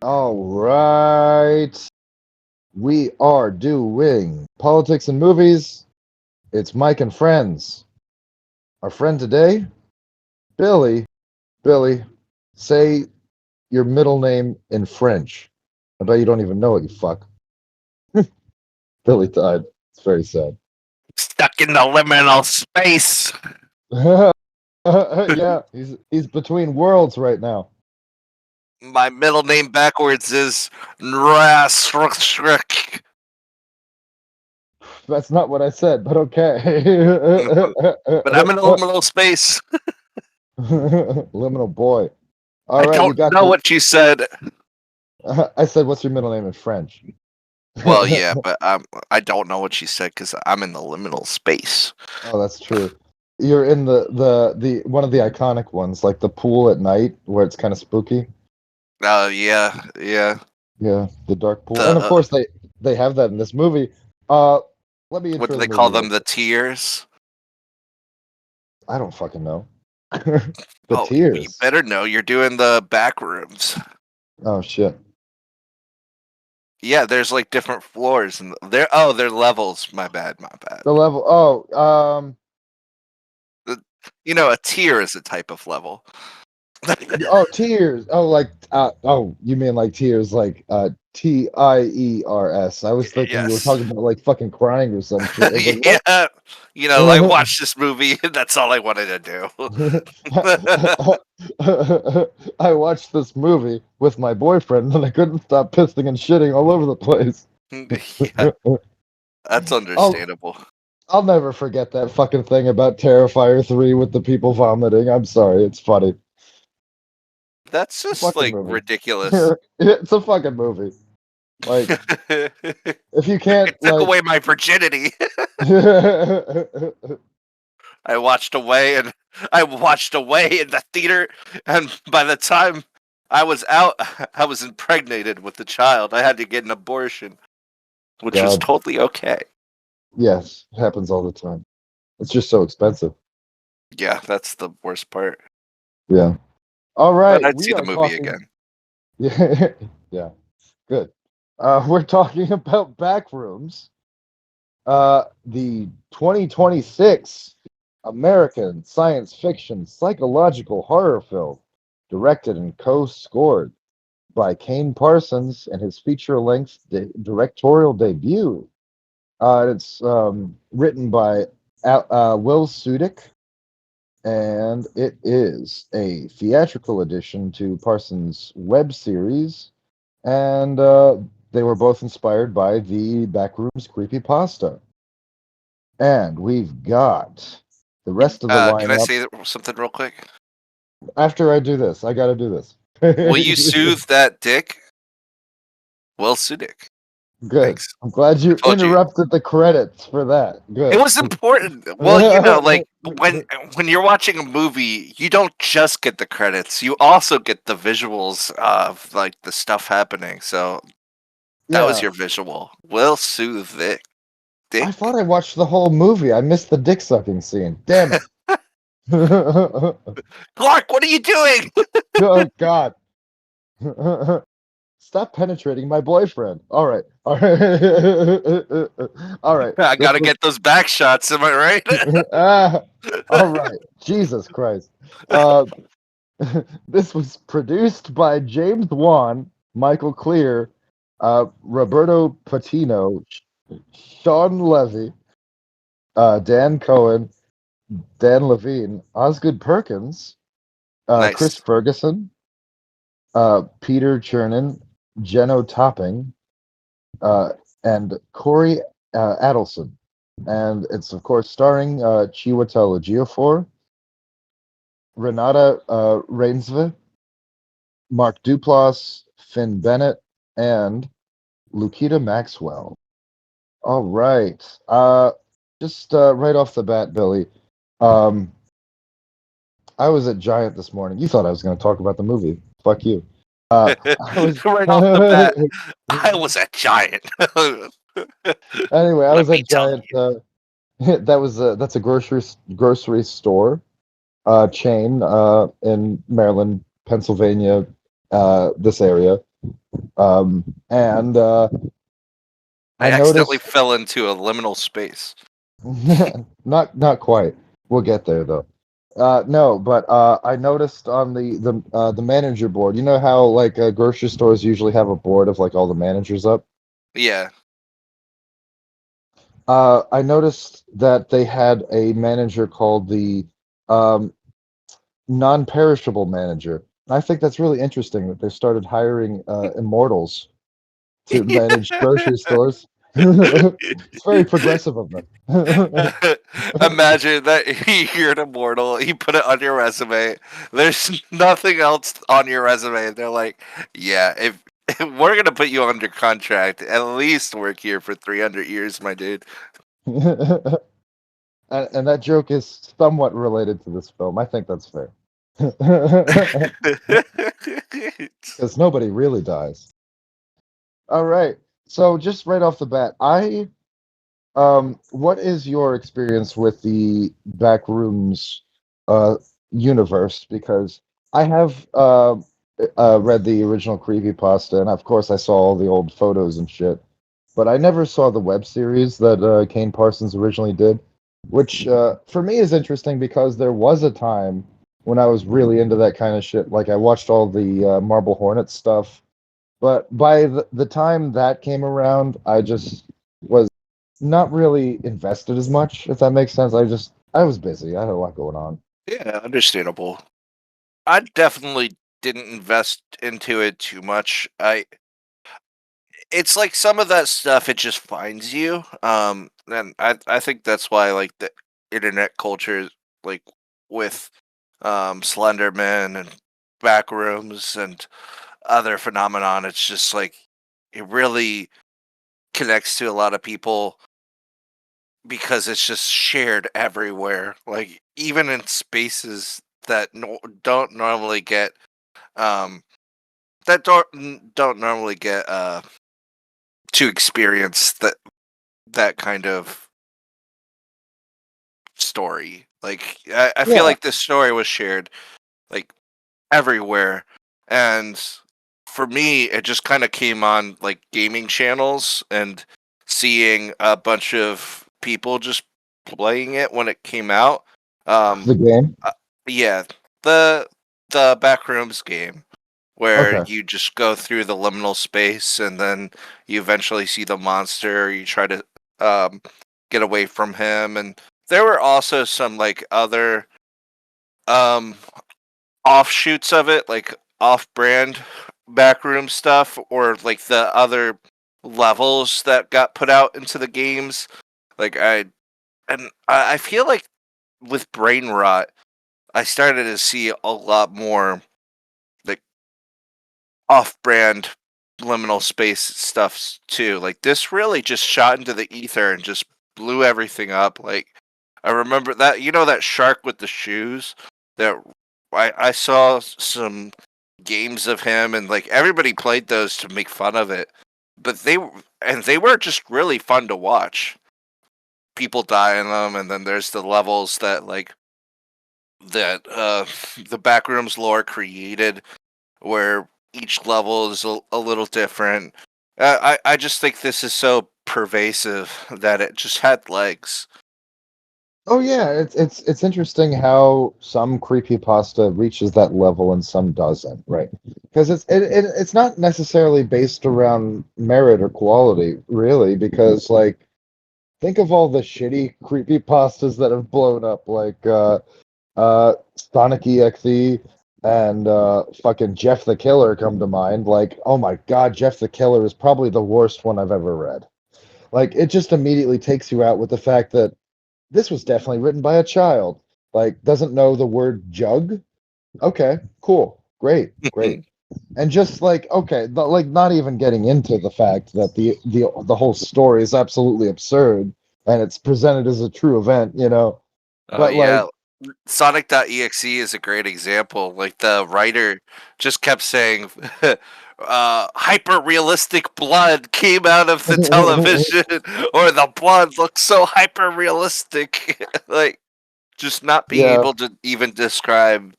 All right. We are doing politics and movies. It's Mike and friends. Our friend today, Billy. Billy, say your middle name in French. I bet you don't even know it, you fuck. Billy died. It's very sad. Stuck in the liminal space. Yeah, he's between worlds right now. My middle name backwards is Nrasrk. That's not what I said, but okay. But I'm in a liminal space. Liminal boy. All I right, we don't got know the. what you said. I said, "What's your middle name in French?" Well, yeah, but I don't know what you said because I'm in the liminal space. Oh, that's true. You're in the one of the iconic ones, like the pool at night, where it's kind of spooky. Oh, yeah. Yeah, the dark pool, and of The course they have that in this movie. Let me what intro do the they call movie. them? The tears? I don't fucking know. The Oh, you tears. better know. You're doing the Backrooms. Oh shit. Yeah, there's like different floors and they're levels. My bad. The level. Oh, You know, a tier is a type of level. oh, tears. Oh, like oh, you mean like tears, like Tiers. I was thinking you were Yes. talking about like fucking crying or some shit. I was like, what? Yeah. You know, I watched this movie and that's all I wanted to do. I watched this movie with my boyfriend and I couldn't stop pissing and shitting all over the place. Yeah, that's I'll understandable. I'll never forget that fucking thing about Terrifier 3 with the people vomiting. I'm sorry, it's funny. That's It's a just fucking like movie. ridiculous. It's a fucking movie. Like It if you can't took like away my virginity. I watched away in the theater, and by the time I was out, I was impregnated with the child. I had to get an abortion, which was God, totally okay. yes, it happens all the time. It's just so expensive. Yeah, that's the worst part. Yeah. All But right, I'd we see the are movie talking. again. Yeah, yeah, good. We're talking about Backrooms, the 2026 American science fiction psychological horror film, directed and co-scored by Kane Parsons and his feature-length directorial debut. It's written by Will Sudick, and it is a theatrical addition to Parsons' web series, and they were both inspired by the Backrooms creepypasta. And we've got the rest of the Can I lineup. say something real quick? After I do this, I got to do this. Will you soothe that dick? Will Sudik. Good. Thanks. I'm glad I you told you. interrupted the credits for that. It Good. was important. Well, you know, like when you're watching a movie, you don't just get the credits. You also get the visuals of like the stuff happening. So that was Yeah. your visual. Will soothe it. I Dick. thought I watched the whole movie. I missed the dick sucking scene. Damn it. Clark, what are you doing? Oh God. Stop penetrating my boyfriend. All right. All right. All right. I This gotta was get those back shots, am I right? ah, all right. Jesus Christ. This was produced by James Wan, Michael Clear, Roberto Patino, Sean Levy, Dan Cohen, Dan Levine, Osgood Perkins, Chris Nice. Ferguson, Peter Chernin, Jeno Topping, and Corey Adelson. And it's, of course, starring Chiwetel Ejiofor, Renata Rainsve, Mark Duplass, Finn Bennett, and Lukita Maxwell. All right. Just right off the bat, Billy. Um, I was at Giant this morning. You thought I was going to talk about the movie. Fuck you. I was Right off the bat, I was a giant. anyway. I Let was me at tell Giant. That's a grocery store chain in Maryland, Pennsylvania, this area. And I I accidentally noticed fell into a liminal space. not quite. We'll get there though. No, but I noticed on the manager board. You know how like grocery stores usually have a board of like all the managers up. Yeah. I noticed that they had a manager called the um, non-perishable manager. I think that's really interesting that they started hiring immortals to manage grocery stores. It's very progressive of them. Imagine that you're an immortal. You put it on your resume. There's nothing else on your resume. They're like, yeah, if we're gonna put you under contract, at least work here for 300 years, my dude. And that joke is somewhat related to this film. I think that's fair. Because nobody really dies. All right. So just right off the bat, what is your experience with the Backrooms uh universe? Because I have read the original creepypasta, and of course I saw all the old photos and shit. But I never saw the web series that Kane Parsons originally did, which for me is interesting because there was a time when I was really into that kind of shit. Like I watched all the Marble Hornets stuff, but by the time that came around, I just was not really invested as much, if that makes sense. I was busy. I had a lot going on. Yeah, understandable. I definitely didn't invest into it too much. It's like some of that stuff it just finds you. And I think that's why like the internet culture like with Slenderman and Backrooms and other phenomenon, it's just like it really connects to a lot of people because it's just shared everywhere. Like even in spaces that don't normally get um don't normally get to experience that kind of story. Like I feel Yeah, like this story was shared like everywhere, and for me, it just kind of came on like gaming channels and seeing a bunch of people just playing it when it came out. Um, the game. uh, yeah, the Backrooms game where Okay. you just go through the liminal space and then you eventually see the monster. You try to um, get away from him, and there were also some like other um, offshoots of it, like off-brand backroom stuff, or like the other levels that got put out into the games. Like I feel like with brain rot, I started to see a lot more like off-brand liminal space too. Like this really just shot into the ether and just blew everything up. Like I remember that that shark with the shoes that I saw some games of him and like everybody played those to make fun of it. But they were just really fun to watch. People die in them, and then there's the levels that like that the Backrooms lore created where each level is a little different. I just think this is so pervasive that it just had legs. Oh yeah, it's interesting how some creepypasta reaches that level and some doesn't, right? Because it's not necessarily based around merit or quality, really, because like think of all the shitty creepypastas that have blown up, like Sonic EXE and fucking Jeff the Killer come to mind. Like, oh my god, Jeff the Killer is probably the worst one I've ever read. Like, it just immediately takes you out with the fact that this was definitely written by a child. Like, doesn't know the word jug. Okay, cool, great, great. And just like okay, like not even getting into the fact that the whole story is absolutely absurd and it's presented as a true event, you know. Oh But like yeah. Sonic.exe is a great example. Like the writer just kept saying, hyper realistic blood came out of the television, or the blood looks so hyper realistic. Like, just not being Yeah, able to even describe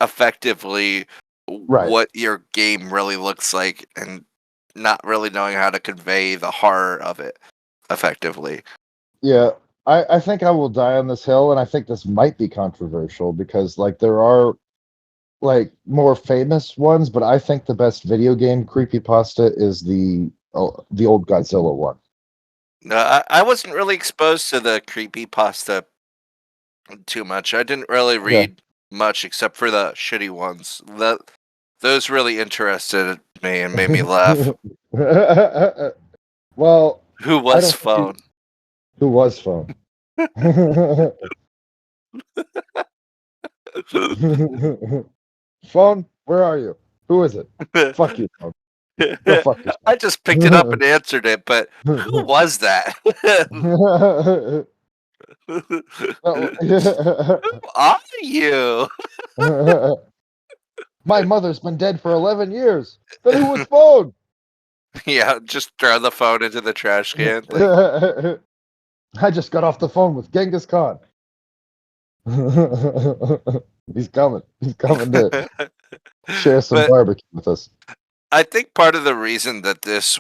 effectively right. what your game really looks like, and not really knowing how to convey the horror of it effectively. Yeah, I think I will die on this hill, and I think this might be controversial because like there are like more famous ones, but I think the best video game creepypasta is the old Godzilla one. No, I wasn't really exposed to the creepy pasta too much. I didn't really Okay. read much except for the shitty ones. Those really interested me and made me laugh. Well, Who I was don't think phone? who was phone. Phone, where are you? Who is it? Fuck you, phone. Go fuck I just picked it up and answered it, but who yourself. was that? Well, Who are you? my mother's been dead for 11 years. Then who was phone? Yeah, just throw the phone into the trash can. Like, I just got off the phone with Genghis Khan. He's coming. He's coming to share some but barbecue with us. I think part of the reason that this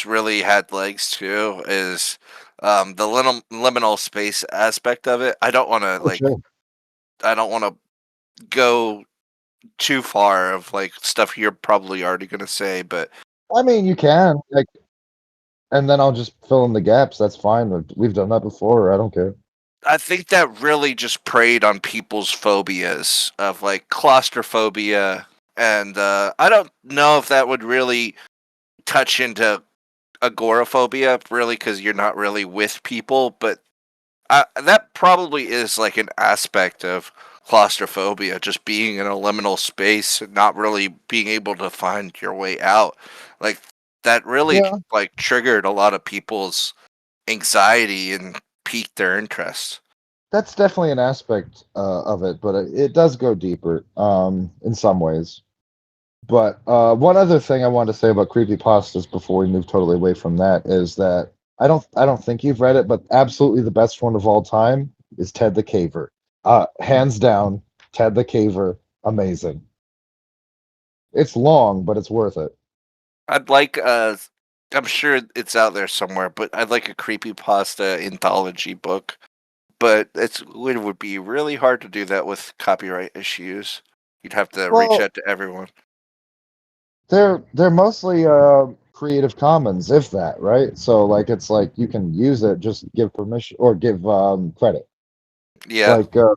really had legs too is the liminal space aspect of it. Oh, sure. I don't want to go too far of like stuff you're probably already going to say, but I mean, you can. Like, and then I'll just fill in the gaps. That's fine. We've done that before. I don't care. I think that really just preyed on people's phobias of like claustrophobia, and I don't know if that would really touch into agoraphobia, really, because you're not really with people, but that probably is like an aspect of claustrophobia, just being in a liminal space and not really being able to find your way out. Like that really Yeah, like triggered a lot of people's anxiety and piqued their interest. that's definitely an aspect of it, but it does go deeper in some ways. But one other thing I wanted to say about creepypastas before we move totally away from that is that I don't think you've read it, but absolutely the best one of all time is Ted the Caver. Hands down, Ted the Caver, amazing. It's long, but it's worth it. I'd like I'm sure it's out there somewhere, but I'd like a creepypasta anthology book. But it would be really hard to do that with copyright issues. You'd have to reach Well, out to everyone. they're mostly Creative Commons, if that, right? So like it's like you can use it, just give permission or give credit. Yeah. Like the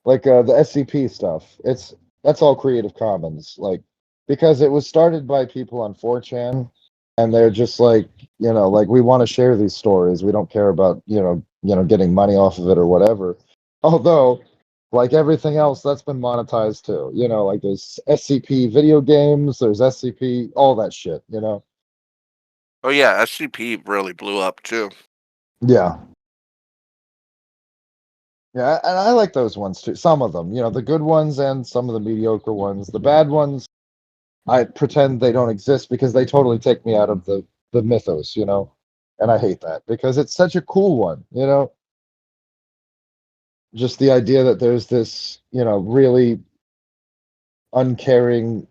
SCP stuff. That's all Creative Commons. Like because it was started by people on 4chan, and they're just like like we want to share these stories. We don't care about getting money off of it or whatever. Although, like everything else, that's been monetized too. Like there's SCP video games, there's SCP, all that shit. Oh yeah, SCP really blew up too. Yeah. Yeah, and I like those ones too. Some of them, the good ones and some of the mediocre ones. The bad ones, I pretend they don't exist because they totally take me out of the mythos. And I hate that because it's such a cool one. Just the idea that there's this, really uncaring,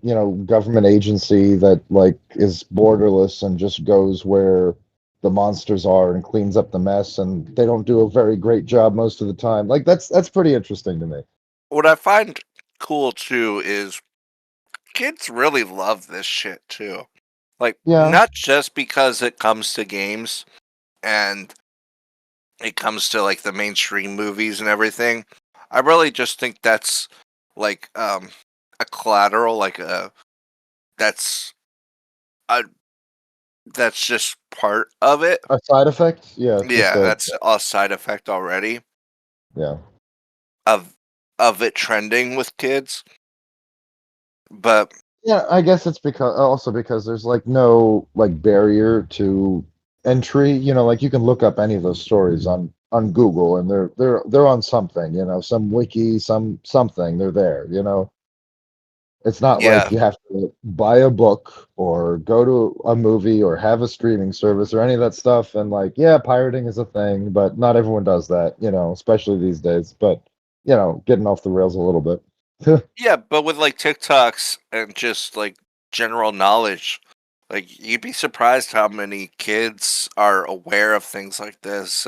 government agency that like is borderless and just goes where the monsters are and cleans up the mess, and they don't do a very great job most of the time. Like that's pretty interesting to me. What I find cool too is kids really love this shit too. Like Yeah, not just because it comes to games and it comes to like the mainstream movies and everything. I really just think that's like a collateral, like a that's a that's just part of it. a side effect. Yeah, it's just Yeah, a that's a side effect already yeah. of of it trending with kids. But Yeah, I guess it's because there's like no like barrier to entry. Like you can look up any of those stories on on Google, and they're on something, some wiki, something. They're there. It's not like Yeah, you have to buy a book or go to a movie or have a streaming service or any of that stuff. And like, yeah, pirating is a thing, but not everyone does that, especially these days. But getting off the rails a little bit. yeah, but with like TikToks and just like general knowledge, like you'd be surprised how many kids are aware of things like this.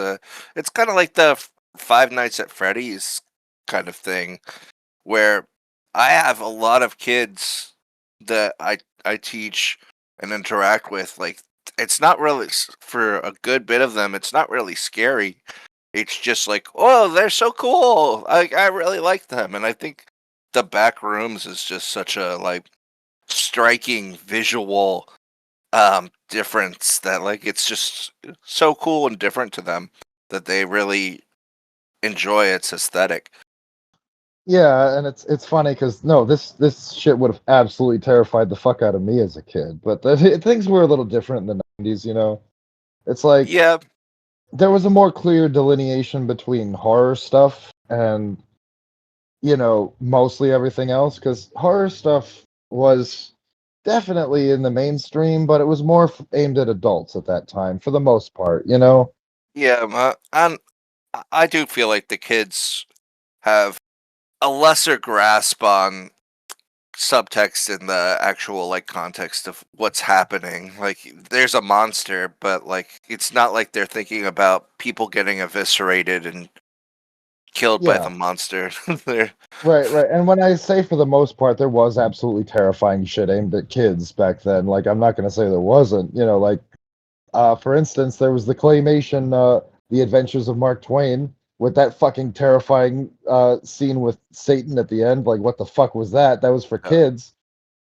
It's kind of like the Five Nights at Freddy's kind of thing, where I have a lot of kids that I teach and interact with. Like it's not really for a good bit of them. It's not really scary. It's just like, oh, they're so cool. I really like them, and I think the Backrooms is just such a like striking visual difference that like it's just so cool and different to them that they really enjoy its aesthetic. Yeah, and it's funny because no, this shit would have absolutely terrified the fuck out of me as a kid. But things were a lit. Different in the '90s. It's like Yeah, there was a more clear delineation between horror stuff and mostly everything else, because horror stuff was definitely in the mainstream, but it was more aimed at adults at that time for the most part. yeah, and I do feel like the kids have a lesser grasp on subtext in the actual like context of what's happening. Like there's a monster, but like it's not like they're thinking about people getting eviscerated and killed by the Yeah. monster. they're Right. And when I say for the most part, there was absolutely terrifying shit aimed at kids back then. Like, I'm not going to say there wasn't. Like, for instance, there was the claymation, The Adventures of Mark Twain, with that fucking terrifying scene with Satan at the end. Like, what the fuck was that? That was for oh, kids.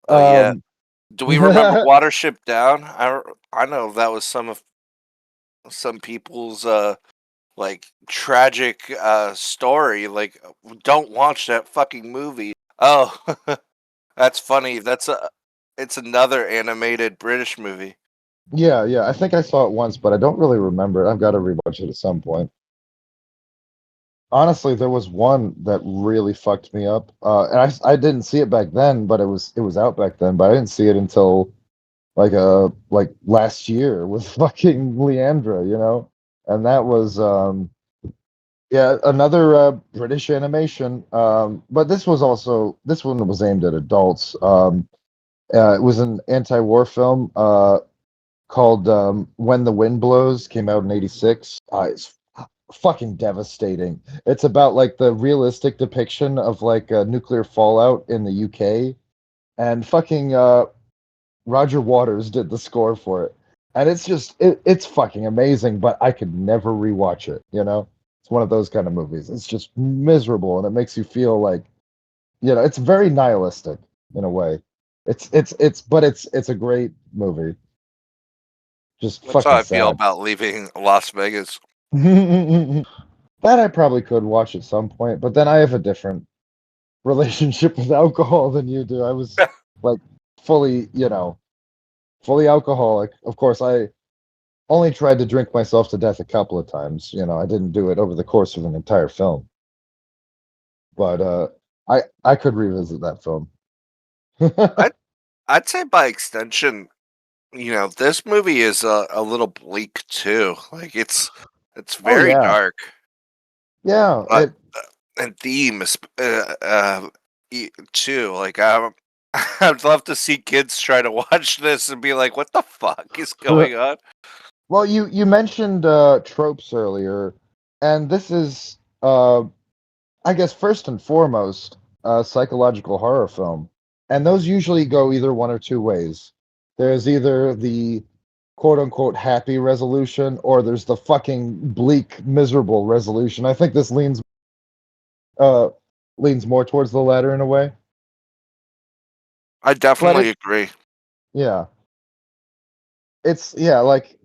oh yeah. Um, Do we remember Watership Down? I know that was some of some people's like tragic story. Like don't watch that fucking movie. Oh, that's funny. It's another animated British movie. yeah. I think I saw it once, but I don't really remember it. I've got to rewatch it at some point. Honestly, there was one that really fucked me up, and I didn't see it back then, but it was out back then, but I didn't see it until like last year with fucking Leandra. And that was yeah, another British animation. But this one was aimed at adults. It was an anti-war film called When the Wind Blows. Came out in '86. It's fucking devastating. It's about like the realistic depiction of like nuclear fallout in the UK, and fucking Roger Waters did the score for it. And it's fucking amazing, but I could never rewatch it. It's one of those kind of movies. It's just miserable, and it makes you feel like, it's very nihilistic in a way. But it's a great movie. Just That's how fucking I feel sad. about leaving Las Vegas. That I probably could watch at some point, but then I have a different relationship with alcohol than you do. I was like fully, fully alcoholic. Of course, I only tried to drink myself to death a couple of times. I didn't do it over the course of an entire film. But I could revisit that film. I I'd say by extension, this movie is a little bleak too. Like it's Oh very yeah, dark, yeah. but and theme is too. Like I'd love to see kids try to watch this and be like, "What the fuck is going on?" Well, you mentioned tropes earlier, and this is I guess first and foremost a psychological horror film, and those usually go either one or two ways. There's either the quote unquote happy resolution, or there's the fucking bleak, miserable resolution. I think this uh leans more towards the latter in a way. I But definitely agree. yeah, it's yeah, like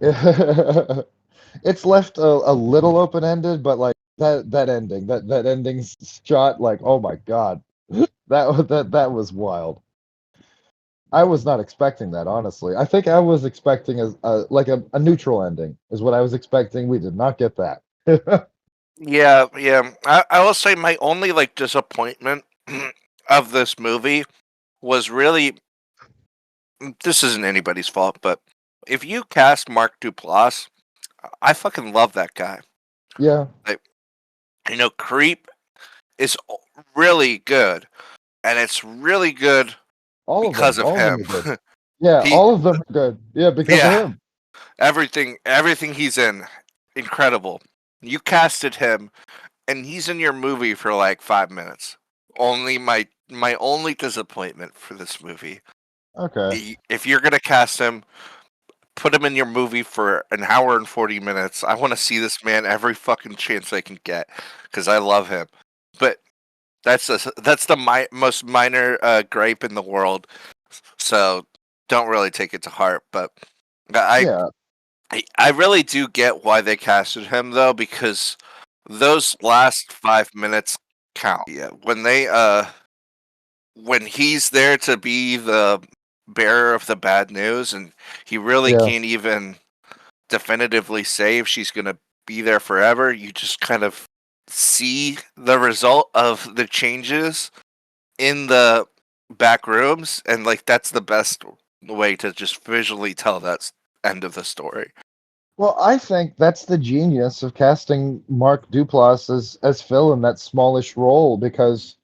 it's left a little open ended, but like that ending shot, like oh my god, that was wild. I was not expecting that, honestly. I think I was expecting a like a neutral ending is what I was expecting. We did not get that. Yeah. I will say my only like disappointment of this movie was really this isn't anybody's fault, but if you cast Mark Duplass, I fucking love that guy. Yeah, Like, Creep is really good, and it's really good because of all of them are him. good. Yeah, he, all of them are good. Yeah, because of yeah, him. everything he's in, incredible. You casted him, and he's in your movie for like 5 minutes. Only my only disappointment for this movie. Okay. If you're gonna cast him, put him in your movie for an hour and 40 minutes. I want to see this man every fucking chance I can get because I love him. But that's the most minor gripe in the world. So don't really take it to heart. But I Yeah, I really do get why they casted him though, because those last 5 minutes count. Yeah, when he's there to be the bearer of the bad news, and he really yeah. can't even definitively say if she's gonna be there forever. You just kind of see the result of the changes in the back rooms, and like that's the best way to just visually tell that end of the story. Well, I think that's the genius of casting Mark Duplass as Phil in that smallish role because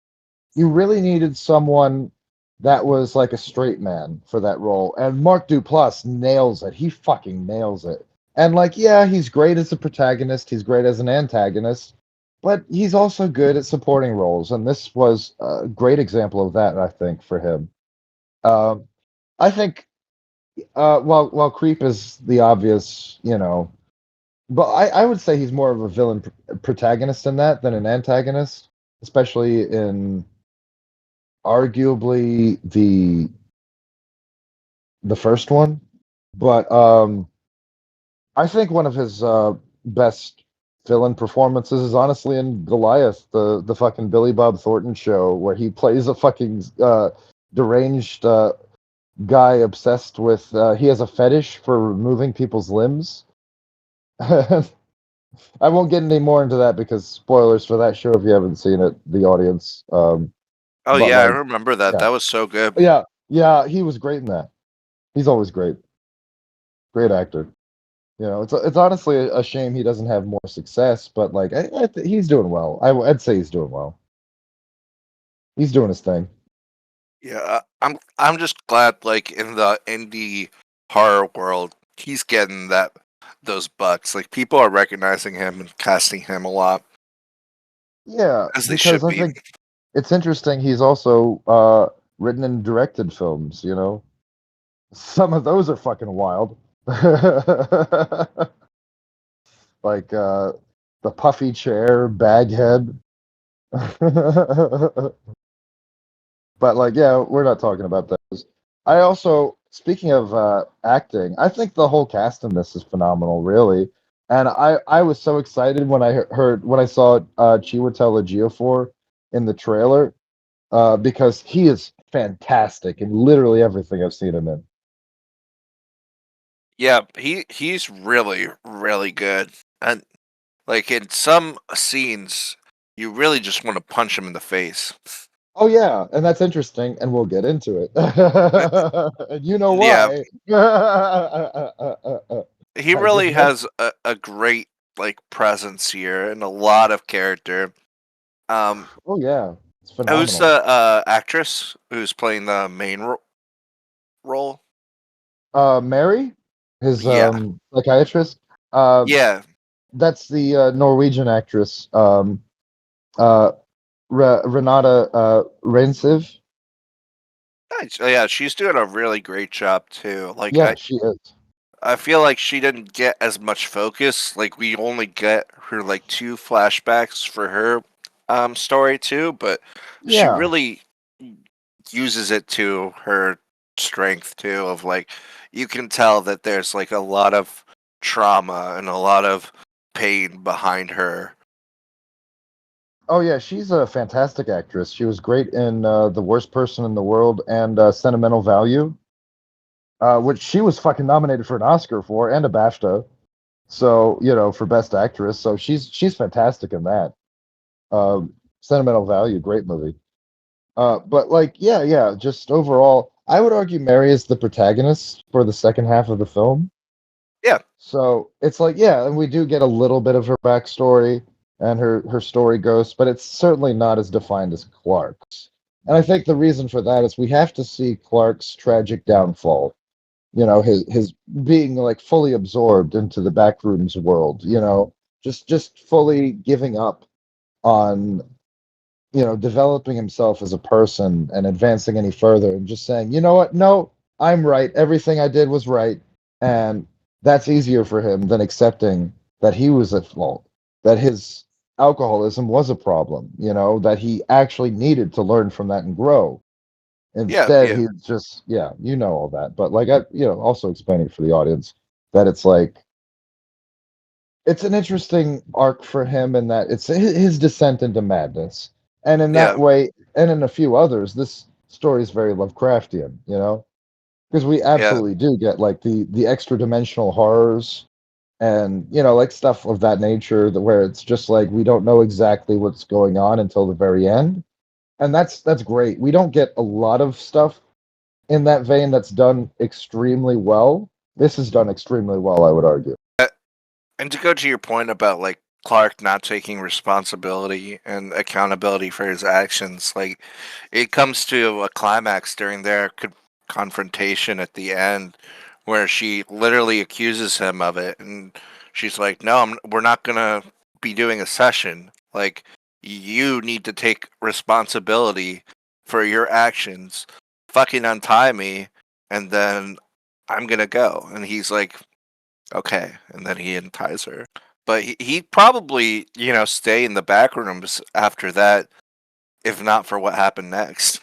you really needed someone that was like a straight man for that role. And Mark Duplass nails it. He fucking nails it. And like, yeah, he's great as a protagonist, he's great as an antagonist, but he's also good at supporting roles. And this was a great example of that, I think, for him. Um, I think while Creep is the obvious, but I would say he's more of a villain protagonist in that than an antagonist, especially in arguably the first one. But I think one of his best villain performances is honestly in Goliath, the fucking Billy Bob Thornton show, where he plays a fucking deranged guy obsessed with. He has a fetish for removing people's limbs. I won't get any more into that because spoilers for that show if you haven't seen it, the audience. Oh But yeah, I like, remember that. yeah, That was so good. yeah, he was great in that. He's always great, great actor. It's honestly a shame he doesn't have more success, but like, he's doing well. I'd say he's doing well. He's doing his thing. Yeah, I'm just glad like in the indie horror world, he's getting those bucks. Like people are recognizing him and casting him a lot Yeah, as they because should I be. think it's interesting. He's also written and directed films. Some of those are fucking wild. Like the puffy chair, Baghead. But like, yeah, we're not talking about those. I also, speaking of acting, I think the whole cast in this is phenomenal, really. And I was so excited when I heard when I saw Chiwetel Ejiofor in the trailer because he is fantastic in literally everything I've seen him in. Yeah, he's really good. And like in some scenes, you really just want to punch him in the face. Oh yeah, and that's interesting, and we'll get into it. And you know Yeah, why? he I just really want. has a great like presence here and a lot of character. Um, Oh yeah, it's who's phenomenal. the actress who's playing the main role? Mary, his Yeah, psychiatrist. Uh, yeah, that's the Norwegian actress, uh, Renata Rensiv. nice. Yeah. She's doing a really great job too. Like Yeah, she is. I feel like she didn't get as much focus. Like we only get her like two flashbacks for her story too, but she Yeah. really uses it to her strength too of like you can tell that there's like a lot of trauma and a lot of pain behind her. Oh yeah, she's a fantastic actress. She was great in The Worst Person in the World and Sentimental Value, which she was fucking nominated for an Oscar for and a BAFTA. So, for best actress, so she's fantastic in that. Sentimental Value, great movie. But like, yeah, yeah, just overall, I would argue Mary is the protagonist for the second half of the film. Yeah, So it's like, yeah, and we do get a little bit of her backstory and her story ghost, but it's certainly not as defined as Clark's. And I think the reason for that is we have to see Clark's tragic downfall. His being like fully absorbed into the Backrooms world. Just fully giving up on developing himself as a person and advancing any further and just saying, you know what? No, I'm right. Everything I did was right. And that's easier for him than accepting that he was at fault, that his alcoholism was a problem, that he actually needed to learn from that and grow. yeah, Instead, yeah, he's just, yeah, all that. But like, also explaining for the audience that it's like, it's an interesting arc for him in that it's his descent into madness. And in that yeah, way, and in a few others, this story is very Lovecraftian, because we yeah, absolutely do get like the extra dimensional horrors and like stuff of that nature that where it's just like we don't know exactly what's going on until the very end. And that's great. We don't get a lot of stuff in that vein that's done extremely well. This is done extremely well, I would argue. and to go to your point about like Clark not taking responsibility and accountability for his actions, like it comes to a climax during their confrontation at the end, where she literally accuses him of it, and she's like, "No, we're not gonna be doing a session. Like, you need to take responsibility for your actions. Fucking untie me, and then I'm gonna go." And he's like, "Okay," and then he unties her. But he'd probably, stay in the back rooms after that, if not for what happened next.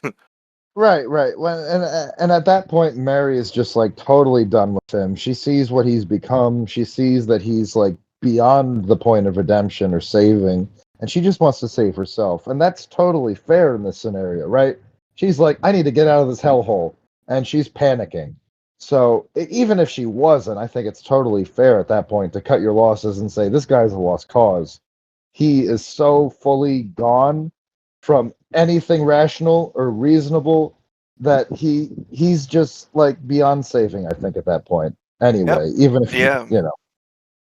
Right, right. When and at that point, Mary is just like totally done with him. She sees what he's become. She sees that he's like beyond the point of redemption or saving, and she just wants to save herself. And that's totally fair in this scenario, right? She's like, I need to get out of this hellhole, and she's panicking. So even if she wasn't, I think it's totally fair at that point to cut your losses and say this guy's a lost cause. He is so fully gone from anything rational or reasonable that he's just like beyond saving, I think, at that point. Yep. Anyway, even if he, Yeah.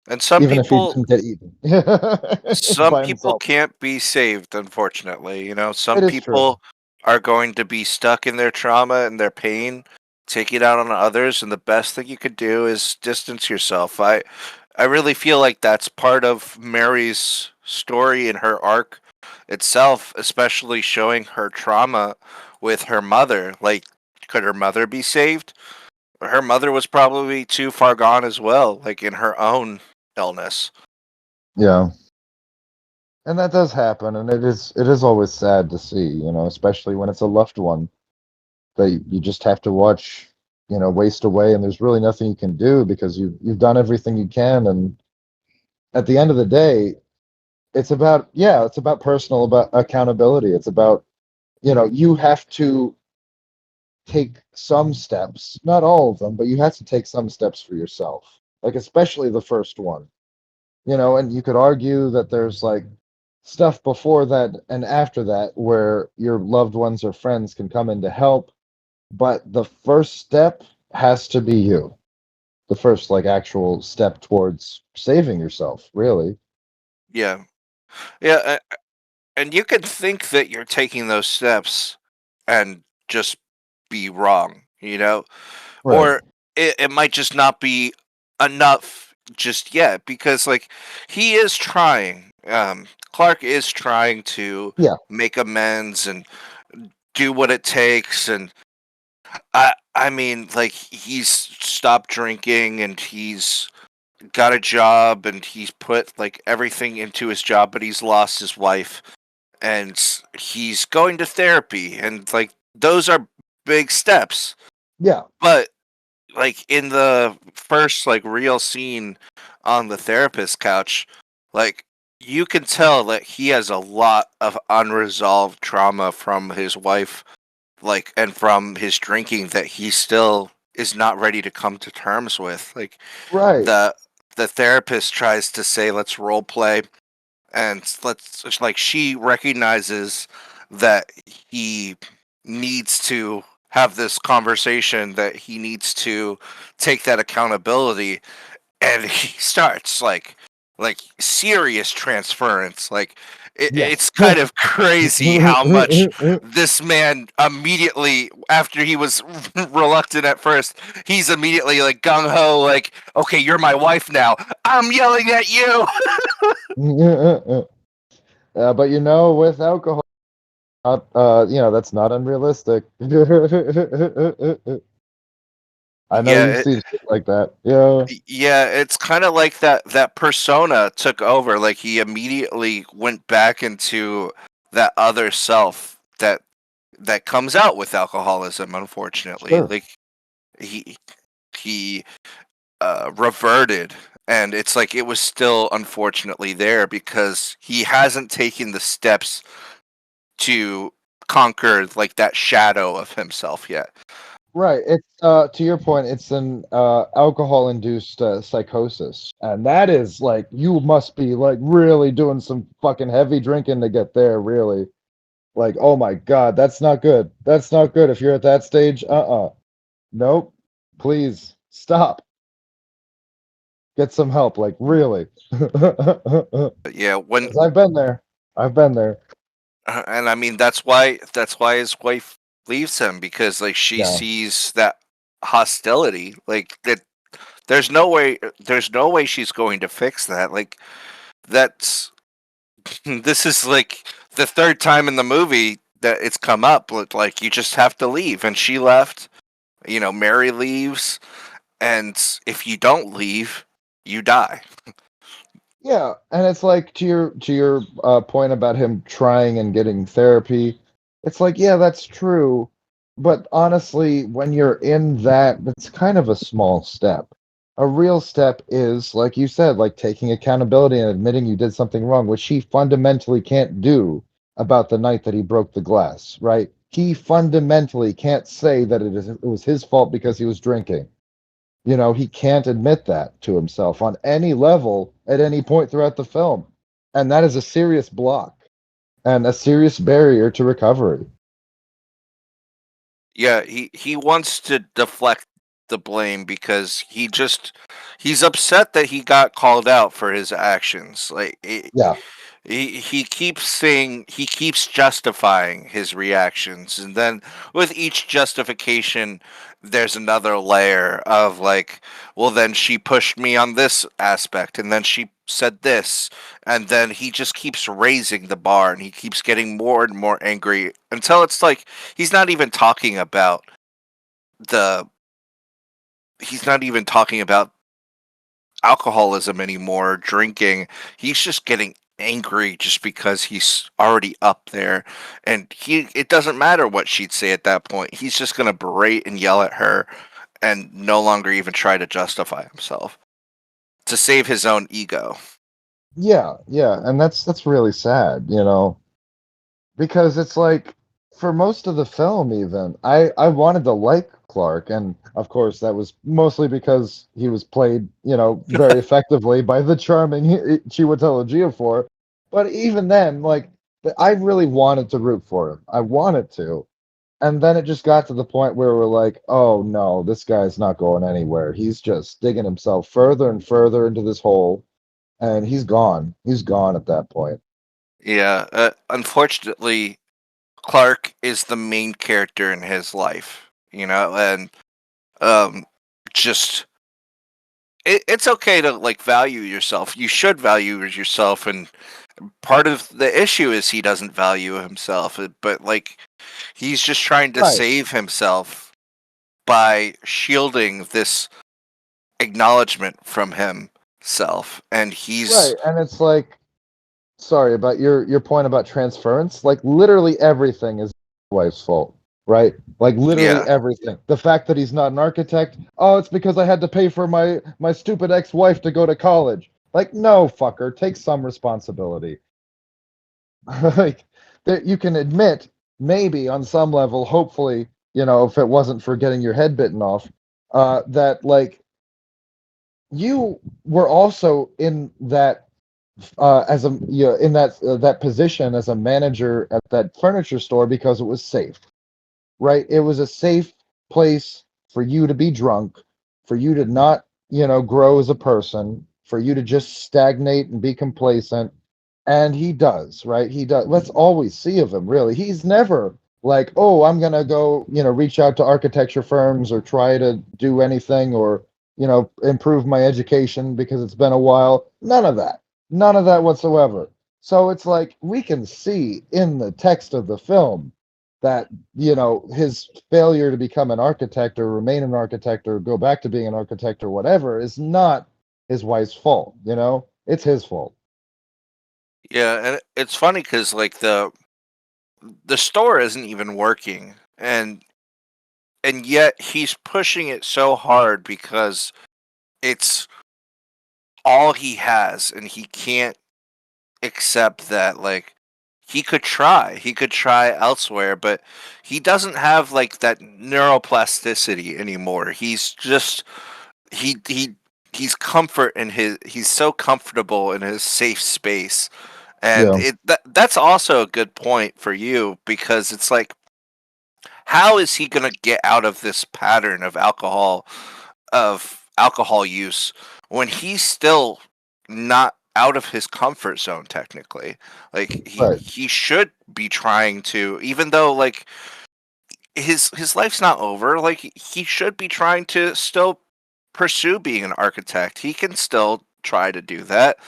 And even if he didn't get eaten some by people himself. can't be saved, unfortunately. Some It is true. people are going to be stuck in their trauma and their pain, take it out on others, and the best thing you could do is distance yourself. I really feel like that's part of Mary's story and her arc itself, especially showing her trauma with her mother. Like, could her mother be saved? Her mother was probably too far gone as well, like in her own illness. Yeah. And that does happen, and it is always sad to see, especially when it's a loved one that you just have to watch, waste away, and there's really nothing you can do because you've done everything you can, and at the end of the day, it's about personal about accountability. It's about, you have to take some steps, not all of them, but you have to take some steps for yourself. Like especially the first one. And you could argue that there's like stuff before that and after that where your loved ones or friends can come in to help, but the first step has to be you. The first like actual step towards saving yourself, really. Yeah. Yeah, and you could think that you're taking those steps and just be wrong, Right. or it might just not be enough just yet because like he is trying. Clark is trying to Yeah. make amends and do what it takes, and I mean like he's stopped drinking and he's got a job and he's put like everything into his job, but he's lost his wife and he's going to therapy, and like those are big steps. Yeah. But like in the first like real scene on the therapist couch, like you can tell that he has a lot of unresolved trauma from his wife, like, and from his drinking that he still is not ready to come to terms with. Like Right. the the therapist tries to say, let's role play, and let's like she recognizes that he needs to have this conversation, that he needs to take that accountability, and he starts like serious transference. Like it's Yes. kind of crazy how much this man immediately, after he was reluctant at first, he's immediately like gung-ho, like, okay, you're my wife now, I'm yelling at you. But with alcohol, not, that's not unrealistic. I know Yeah, you've seen shit like that. Yeah, yeah, it's kind of like that persona took over. Like he immediately went back into that other self that comes out with alcoholism, unfortunately. sure. Like he he reverted, and it's like it was still unfortunately there because he hasn't taken the steps to conquer like that shadow of himself yet. Right. It's to your point, it's an alcohol-induced psychosis, and that is like you must be like really doing some fucking heavy drinking to get there. Really, like, oh my God, that's not good. That's not good. If you're at that stage, nope. Please stop. Get some help. Like, really. But yeah, when 'Cause I've been there. I've been there. and I mean that's why his wife leaves him, because like she Yeah. sees that hostility, like that there's no way she's going to fix that. Like that's this is like the third time in the movie that it's come up with, like you just have to leave, and she left. Mary leaves, and if you don't leave, you die. Yeah, and it's like to your point about him trying and getting therapy. It's like, yeah, that's true, but honestly, when you're in that, that's kind of a small step. A real step is, like you said, like taking accountability and admitting you did something wrong, which he fundamentally can't do about the night that he broke the glass, right? He fundamentally can't say that it was his fault because he was drinking. He can't admit that to himself on any level at any point throughout the film. And that is a serious block and a serious barrier to recovery. Yeah, he wants to deflect the blame because he's upset that he got called out for his actions. Like Yeah, he keeps justifying his reactions, and then with each justification there's another layer of like, well, then she pushed me on this aspect, and then she said this, and then he just keeps raising the bar, and he keeps getting more and more angry until it's like he's not even talking about the he's not even talking about alcoholism anymore, drinking. He's just getting angry just because he's already up there, and it doesn't matter what she'd say at that point. He's just going to berate and yell at her and no longer even try to justify himself to save his own ego. yeah, yeah. And that's really sad, because it's like for most of the film even I wanted to like Clark, and of course that was mostly because he was played very effectively by the charming Chiwetel Ejiofor. But even then, like, I really wanted to root for him. I wanted to. And then it just got to the point where we're like, oh no, this guy's not going anywhere. He's just digging himself further and further into this hole, and he's gone at that point. Yeah, unfortunately, Clark is the main character in his life, and um, just it's okay to like value yourself. You should value yourself, and part of the issue is he doesn't value himself. But like he's just trying to Right. save himself by shielding this acknowledgement from himself, and he's Right, and it's like, sorry about your point about transference. Like literally everything is his wife's fault, right? Like literally yeah, everything. The fact that he's not an architect, oh, it's because I had to pay for my stupid ex-wife to go to college. Like, no, fucker, take some responsibility. Like that you can admit, maybe on some level, hopefully, if it wasn't for getting your head bitten off, that like you were also in that as a in that position as a manager at that furniture store because it was safe, right? It was a safe place for you to be drunk, for you to not, grow as a person, for you to just stagnate and be complacent. And he does, right? He does. Let's always see of him, really. He's never like, oh, I'm going to go, reach out to architecture firms or try to do anything or, improve my education because it's been a while. None of that. None of that whatsoever. So it's like we can see in the text of the film that his failure to become an architect or remain an architect or go back to being an architect or whatever is not his wife's fault. It's his fault. Yeah, and it's funny because like the store isn't even working, and yet he's pushing it so hard because it's all he has, and he can't accept that like he could try elsewhere, but he doesn't have like that neuroplasticity anymore. He's so comfortable in his safe space. And Yeah. that's also a good point for you because it's like, how is he going to get out of this pattern of alcohol use when he's still not out of his comfort zone technically? Like Right. he should be trying to, even though like his life's not over, like he should be trying to still pursue being an architect. He can still try to do that,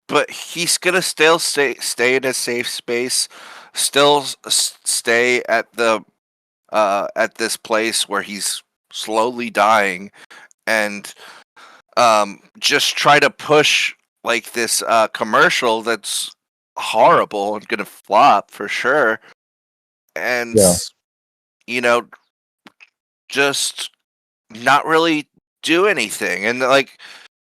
but he's gonna still stay in a safe space, still stay at this place where he's slowly dying, and just try to push like this commercial that's horrible and gonna flop for sure, and Yeah. you know just not really do anything, and like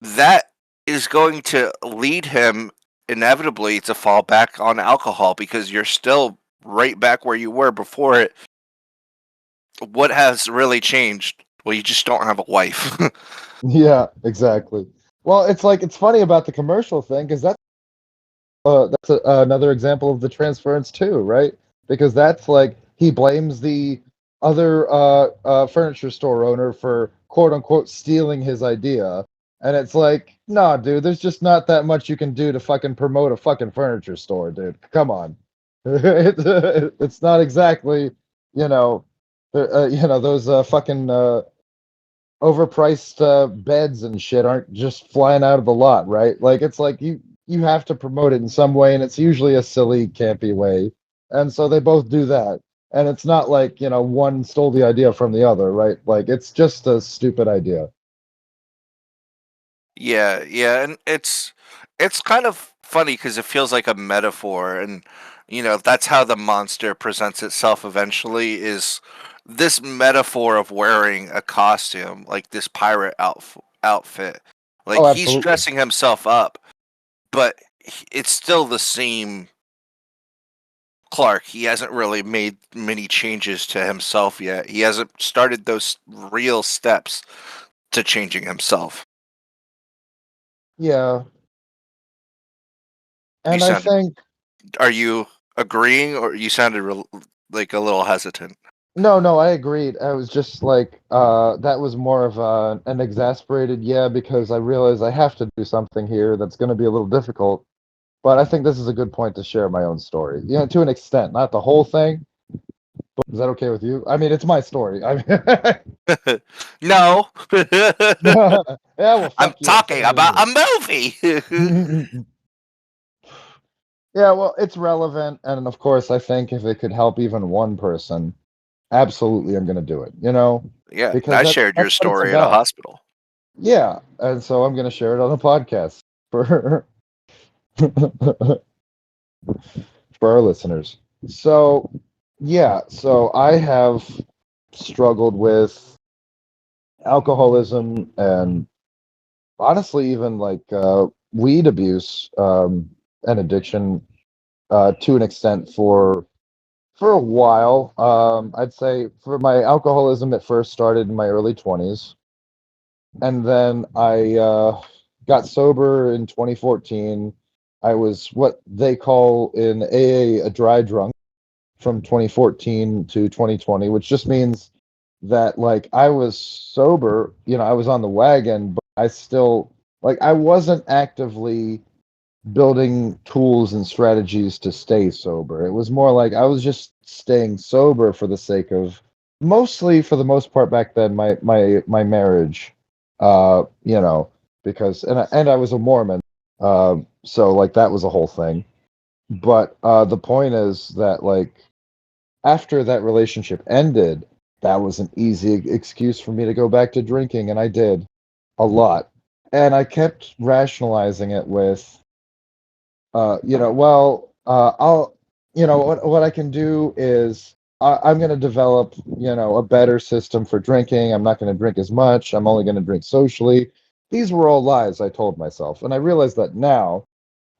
that is going to lead him inevitably to fall back on alcohol because you're still right back where you were before it. What has really changed? Well, you just don't have a wife. Yeah, exactly. Well, it's like it's funny about the commercial thing because another example of the transference too, right? Because that's like he blames the other furniture store owner for quote unquote stealing his idea, and it's like, nah, dude, there's just not that much you can do to fucking promote a fucking furniture store, dude. Come on, it's not exactly, you know, those fucking overpriced beds and shit aren't just flying out of the lot, right? Like it's like you have to promote it in some way, and it's usually a silly, campy way. And so they both do that. And it's not like, one stole the idea from the other, right? Like it's just a stupid idea. Yeah, yeah, and it's kind of funny because it feels like a metaphor, and that's how the monster presents itself eventually is this metaphor of wearing a costume, like this pirate outfit. Like Oh, he's absolutely. dressing himself up, but it's still the same Clark. He hasn't really made many changes to himself yet. He hasn't started those real steps to changing himself. Yeah. You And I sounded think Are you agreeing, or you sounded like a little hesitant? no, no, I agreed. I was just like, that was more of an exasperated yeah, because I realized I have to do something here that's going to be a little difficult. But I think this is a good point to share my own story. To an extent, not the whole thing. But is that okay with you? I mean, it's my story. I mean, No. yeah, well, I'm fuck you. I'm talking saying it about anyway. a movie. Yeah, well, it's relevant, and of course, I think if it could help even one person, absolutely, I'm going to do it. Yeah, Because I that's shared your that's what it's story at a about. hospital. Yeah, and so I'm going to share it on a podcast for for our listeners. So, yeah, so I have struggled with alcoholism and honestly even like weed abuse and addiction to an extent for a while. I'd say for my alcoholism, it first started in my early 20s, and then I got sober in 2014. I was what they call in AA a dry drunk from 2014 to 2020, which just means that like I was sober, I was on the wagon, but I still like I wasn't actively building tools and strategies to stay sober. It was more like I was just staying sober for the sake of mostly for the most part back then my marriage. You know, because and I was a Mormon. So like that was a whole thing. But the point is that like after that relationship ended, that was an easy excuse for me to go back to drinking, and I did a lot. And I kept rationalizing it with I'll, what I can do is I'm going to develop, a better system for drinking. I'm not going to drink as much. I'm only going to drink socially. These were all lies I told myself. And I realize that now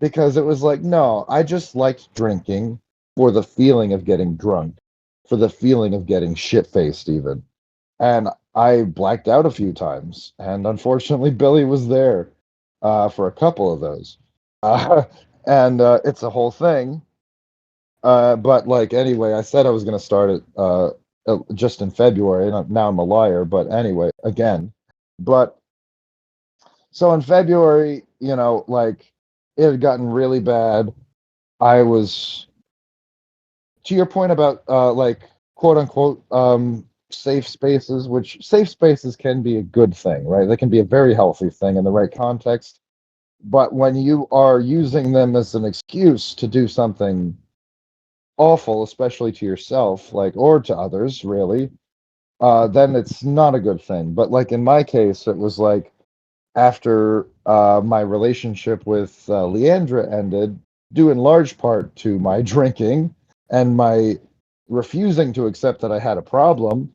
because it was like, no, I just liked drinking for the feeling of getting drunk, for the feeling of getting shit faced, even. And I blacked out a few times. And unfortunately, Billy was there for a couple of those. Uh, and it's a whole thing. But like anyway, I said I was going to start it just in February. And now I'm a liar. But anyway, again. But so in February, like it had gotten really bad. I was to your point about like quote unquote safe spaces, which safe spaces can be a good thing, right? They can be a very healthy thing in the right context. But when you are using them as an excuse to do something awful, especially to yourself, like or to others, really, then it's not a good thing. But like in my case, it was like after my relationship with Leandra ended, due in large part to my drinking and my refusing to accept that I had a problem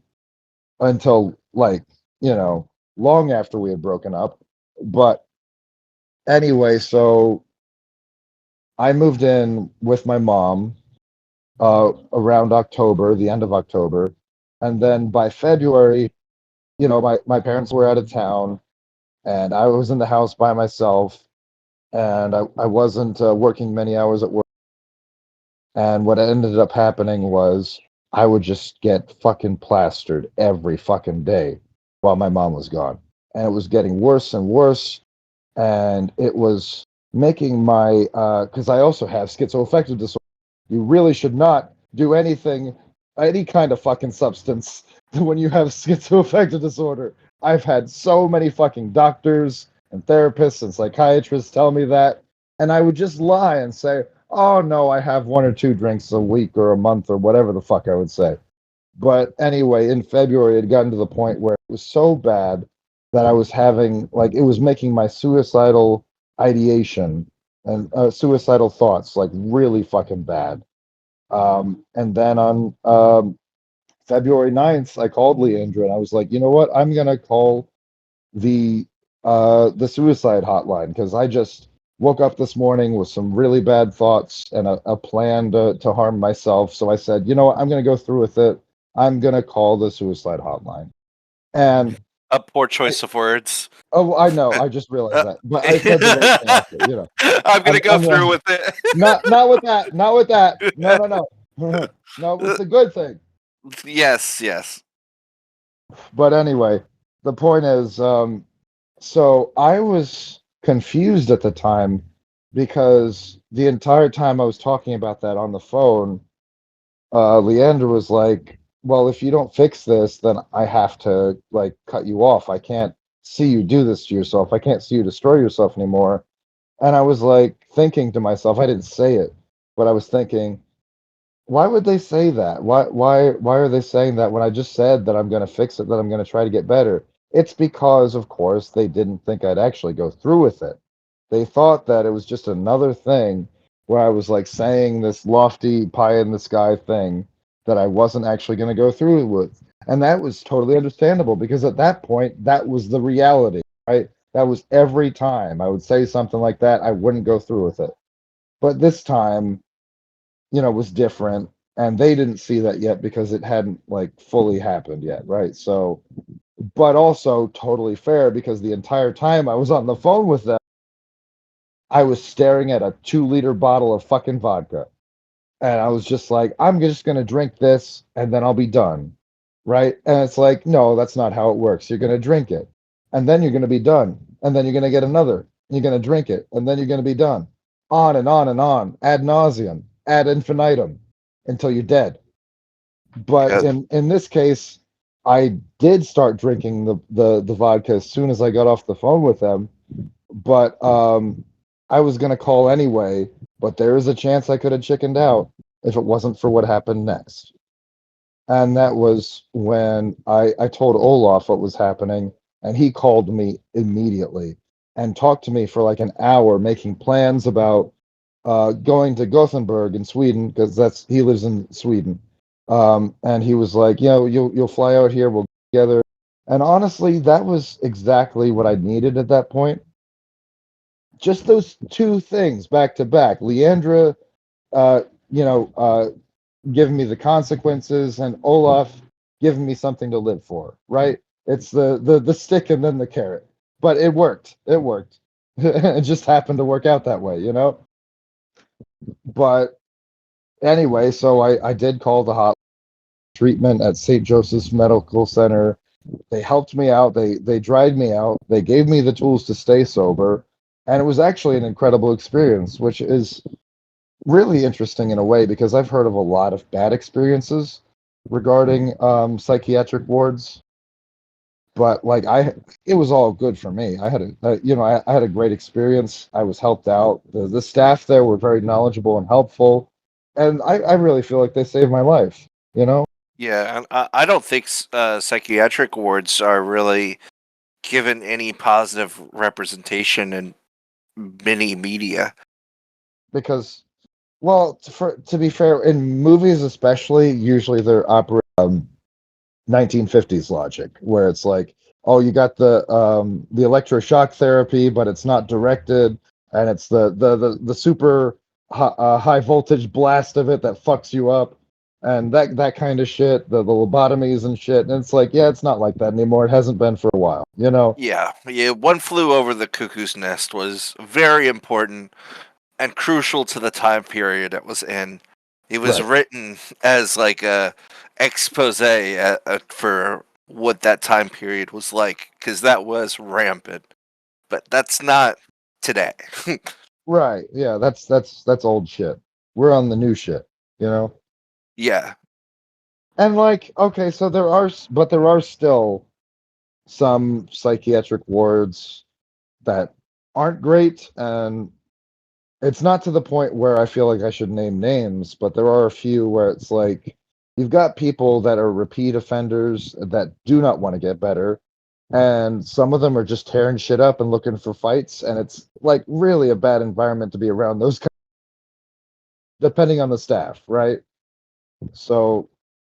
until like, you know, long after we had broken up. But anyway, so I moved in with my mom around October, the end of October. And then by February, my parents were out of town and I was in the house by myself and I wasn't working many hours at work. And what ended up happening was I would just get fucking plastered every fucking day while my mom was gone. And it was getting worse and worse. And it was making my, because I also have schizoaffective disorder. You really should not do anything, any kind of fucking substance when you have schizoaffective disorder. I've had so many fucking doctors and therapists and psychiatrists tell me that. And I would just lie and say, oh no, I have one or two drinks a week or a month or whatever the fuck I would say. But anyway, in February, it had gotten to the point where it was so bad that I was having, like, it was making my suicidal ideation and suicidal thoughts like really fucking bad. And then on February 9th, I called Leandra and I was like, you know what? I'm gonna call the the suicide hotline because I just woke up this morning with some really bad thoughts and a plan to harm myself. So I said, you know what? I'm gonna go through with it. I'm gonna call the suicide hotline. And A poor choice of words. oh, I know. I just realized Uh, that, but I said the right thing after. I'm gonna go I'm through gonna with it. not with that, not with that. No, no, no, no, with the good thing. Yes, yes. But anyway, the point is, so I was confused at the time because the entire time I was talking about that on the phone, Leander was like, "Well, if you don't fix this, then I have to like cut you off. I can't see you do this to yourself. I can't see you destroy yourself anymore." And I was like thinking to myself, I didn't say it, but I was thinking, why would they say that? Why are they saying that when I just said that I'm going to fix it, that I'm going to try to get better? It's because, of course, they didn't think I'd actually go through with it. They thought that it was just another thing where I was like saying this lofty pie in the sky thing that I wasn't actually going to go through with. And that was totally understandable because at that point, that was the reality, right? That was every time I would say something like that, I wouldn't go through with it. But this time, was different and they didn't see that yet because it hadn't like fully happened yet, right? So but also totally fair because the entire time I was on the phone with them, I was staring at a 2 liter bottle of fucking vodka. And I was just like, I'm just going to drink this and then I'll be done. Right. And it's like, no, that's not how it works. You're going to drink it and then you're going to be done. And then you're going to get another. You're going to drink it and then you're going to be done. On and on and on, ad nauseum, ad infinitum until you're dead. But Yeah. in this case, I did start drinking the vodka as soon as I got off the phone with them. But I was gonna call anyway. But there is a chance I could have chickened out if it wasn't for what happened next. And that was when I told Olaf what was happening, and he called me immediately and talked to me for like an hour, making plans about going to Gothenburg in Sweden because that's he lives in Sweden. And he was like, you know, you'll fly out here, we'll get together. And honestly, that was exactly what I needed at that point. Just those two things back to back. Leandra, uh, you know, giving me the consequences, and Olaf giving me something to live for. Right? It's the stick and then the carrot. But it worked. It worked. It just happened to work out that way, you know. But anyway, so I did call the hot treatment at St. Joseph's Medical Center. They helped me out. They dried me out. They gave me the tools to stay sober, and it was actually an incredible experience, which is really interesting in a way because I've heard of a lot of bad experiences regarding psychiatric wards. But like it was all good for me. I had I had a great experience. I was helped out. The staff there were very knowledgeable and helpful, and I really feel like they saved my life. You know, Yeah, and I don't think psychiatric wards are really given any positive representation in many media. because well, to be fair, in movies especially, usually they're operating 1950s logic, where it's like, oh, you got the electroshock therapy, but it's not directed, and it's the super high voltage blast of it that fucks you up, and that kind of shit, the lobotomies and shit. And it's like, yeah, it's not like that anymore. It hasn't been for a while, you know? Yeah, yeah. One flew over the cuckoo's nest was very important and crucial to the time period it was in. It was Right, written as like a expose for what that time period was like, because that was rampant. But that's not today. right, yeah. That's old shit. We're on the new shit, you know? Yeah, And like, okay, so but there are still some psychiatric wards that aren't great, and it's not to the point where I feel like I should name names, but there are a few where it's like you've got people that are repeat offenders that do not want to get better, and some of them are just tearing shit up and looking for fights, and it's like really a bad environment to be around those depending on the staff, right? So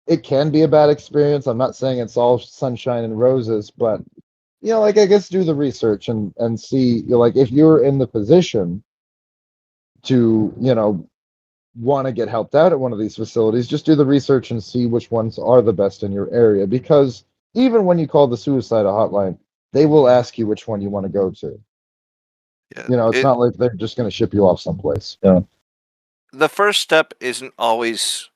it can be a bad experience. I'm not saying it's all sunshine and roses, but like I guess do the research and see, like if you're in the position to, want to get helped out at one of these facilities, just do the research and see which ones are the best in your area. Because even when you call the suicide hotline, they will ask you which one you want to go to. yeah. It's not like they're just going to ship you off someplace. Yeah. The first step isn't always.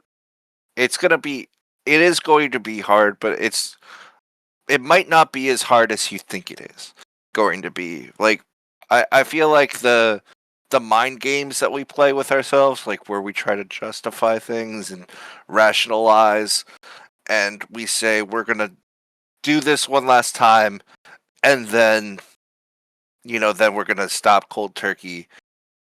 It's gonna be. It is going to be hard, but it might not be as hard as you think it is going to be. Like I feel like the mind games that we play with ourselves, like where we try to justify things and rationalize, and we say we're gonna do this one last time, and then then we're gonna stop cold turkey.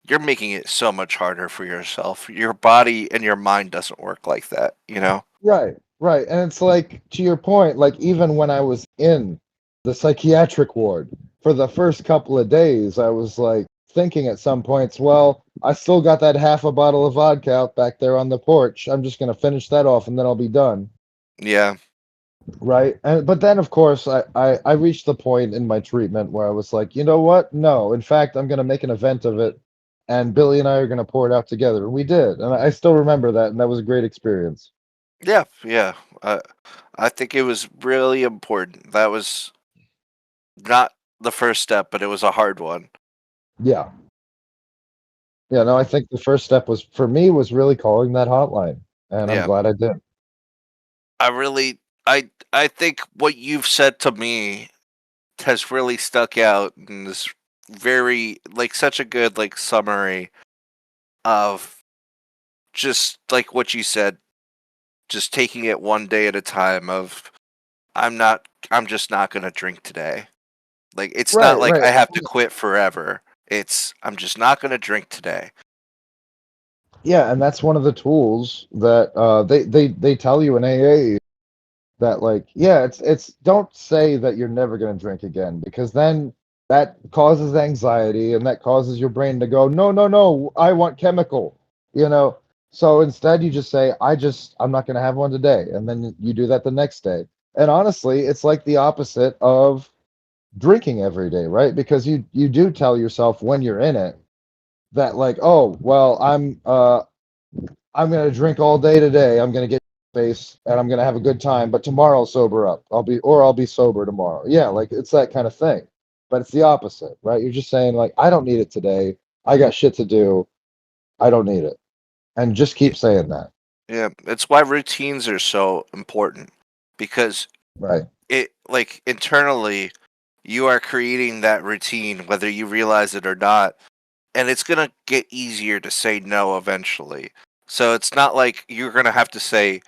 You're making it so much harder for yourself. Your body and your mind doesn't work like that, you know? Right, right. And it's like, to your point, like even when I was in the psychiatric ward for the first couple of days, I was like thinking at some points, well, I still got that half a bottle of vodka out back there on the porch. I'm just going to finish that off and then I'll be done. Yeah. Right. But then, of course, I reached the point in my treatment where I was like, you know what? No, in fact, I'm going to make an event of it. And Billy and I are going to pour it out together. And we did. And I still remember that. And that was a great experience. Yeah, yeah. I think it was really important. That was not the first step, but it was a hard one. Yeah. Yeah, no, I think the first step was for me was really calling that hotline, and I'm Yeah. glad I did. I really I think what you've said to me has really stuck out in this very like such a good like summary of just like what you said, just taking it one day at a time of I'm just not gonna drink today. Like it's not Right, like right. I have to quit forever. It's I'm just not gonna drink today. Yeah, and that's one of the tools that they tell you in AA that like yeah, it's don't say that you're never going to drink again because then that causes anxiety and that causes your brain to go no no no I want chemical, you know. So instead you just say I'm not going to have one today and then you do that the next day. And honestly, it's like the opposite of drinking every day, right? Because you do tell yourself when you're in it that like oh well I'm gonna drink all day today. I'm gonna get face and I'm gonna have a good time. But tomorrow I'll sober up. I'll be sober tomorrow. Yeah, like it's that kind of thing. But it's the opposite, right? You're just saying like I don't need it today. I got shit to do. I don't need it, and just Yeah, keep saying that. yeah. It's why routines are so important because Right. it like internally you are creating that routine whether you realize it or not, and it's gonna get easier to say no eventually. So it's not like you're gonna have to say,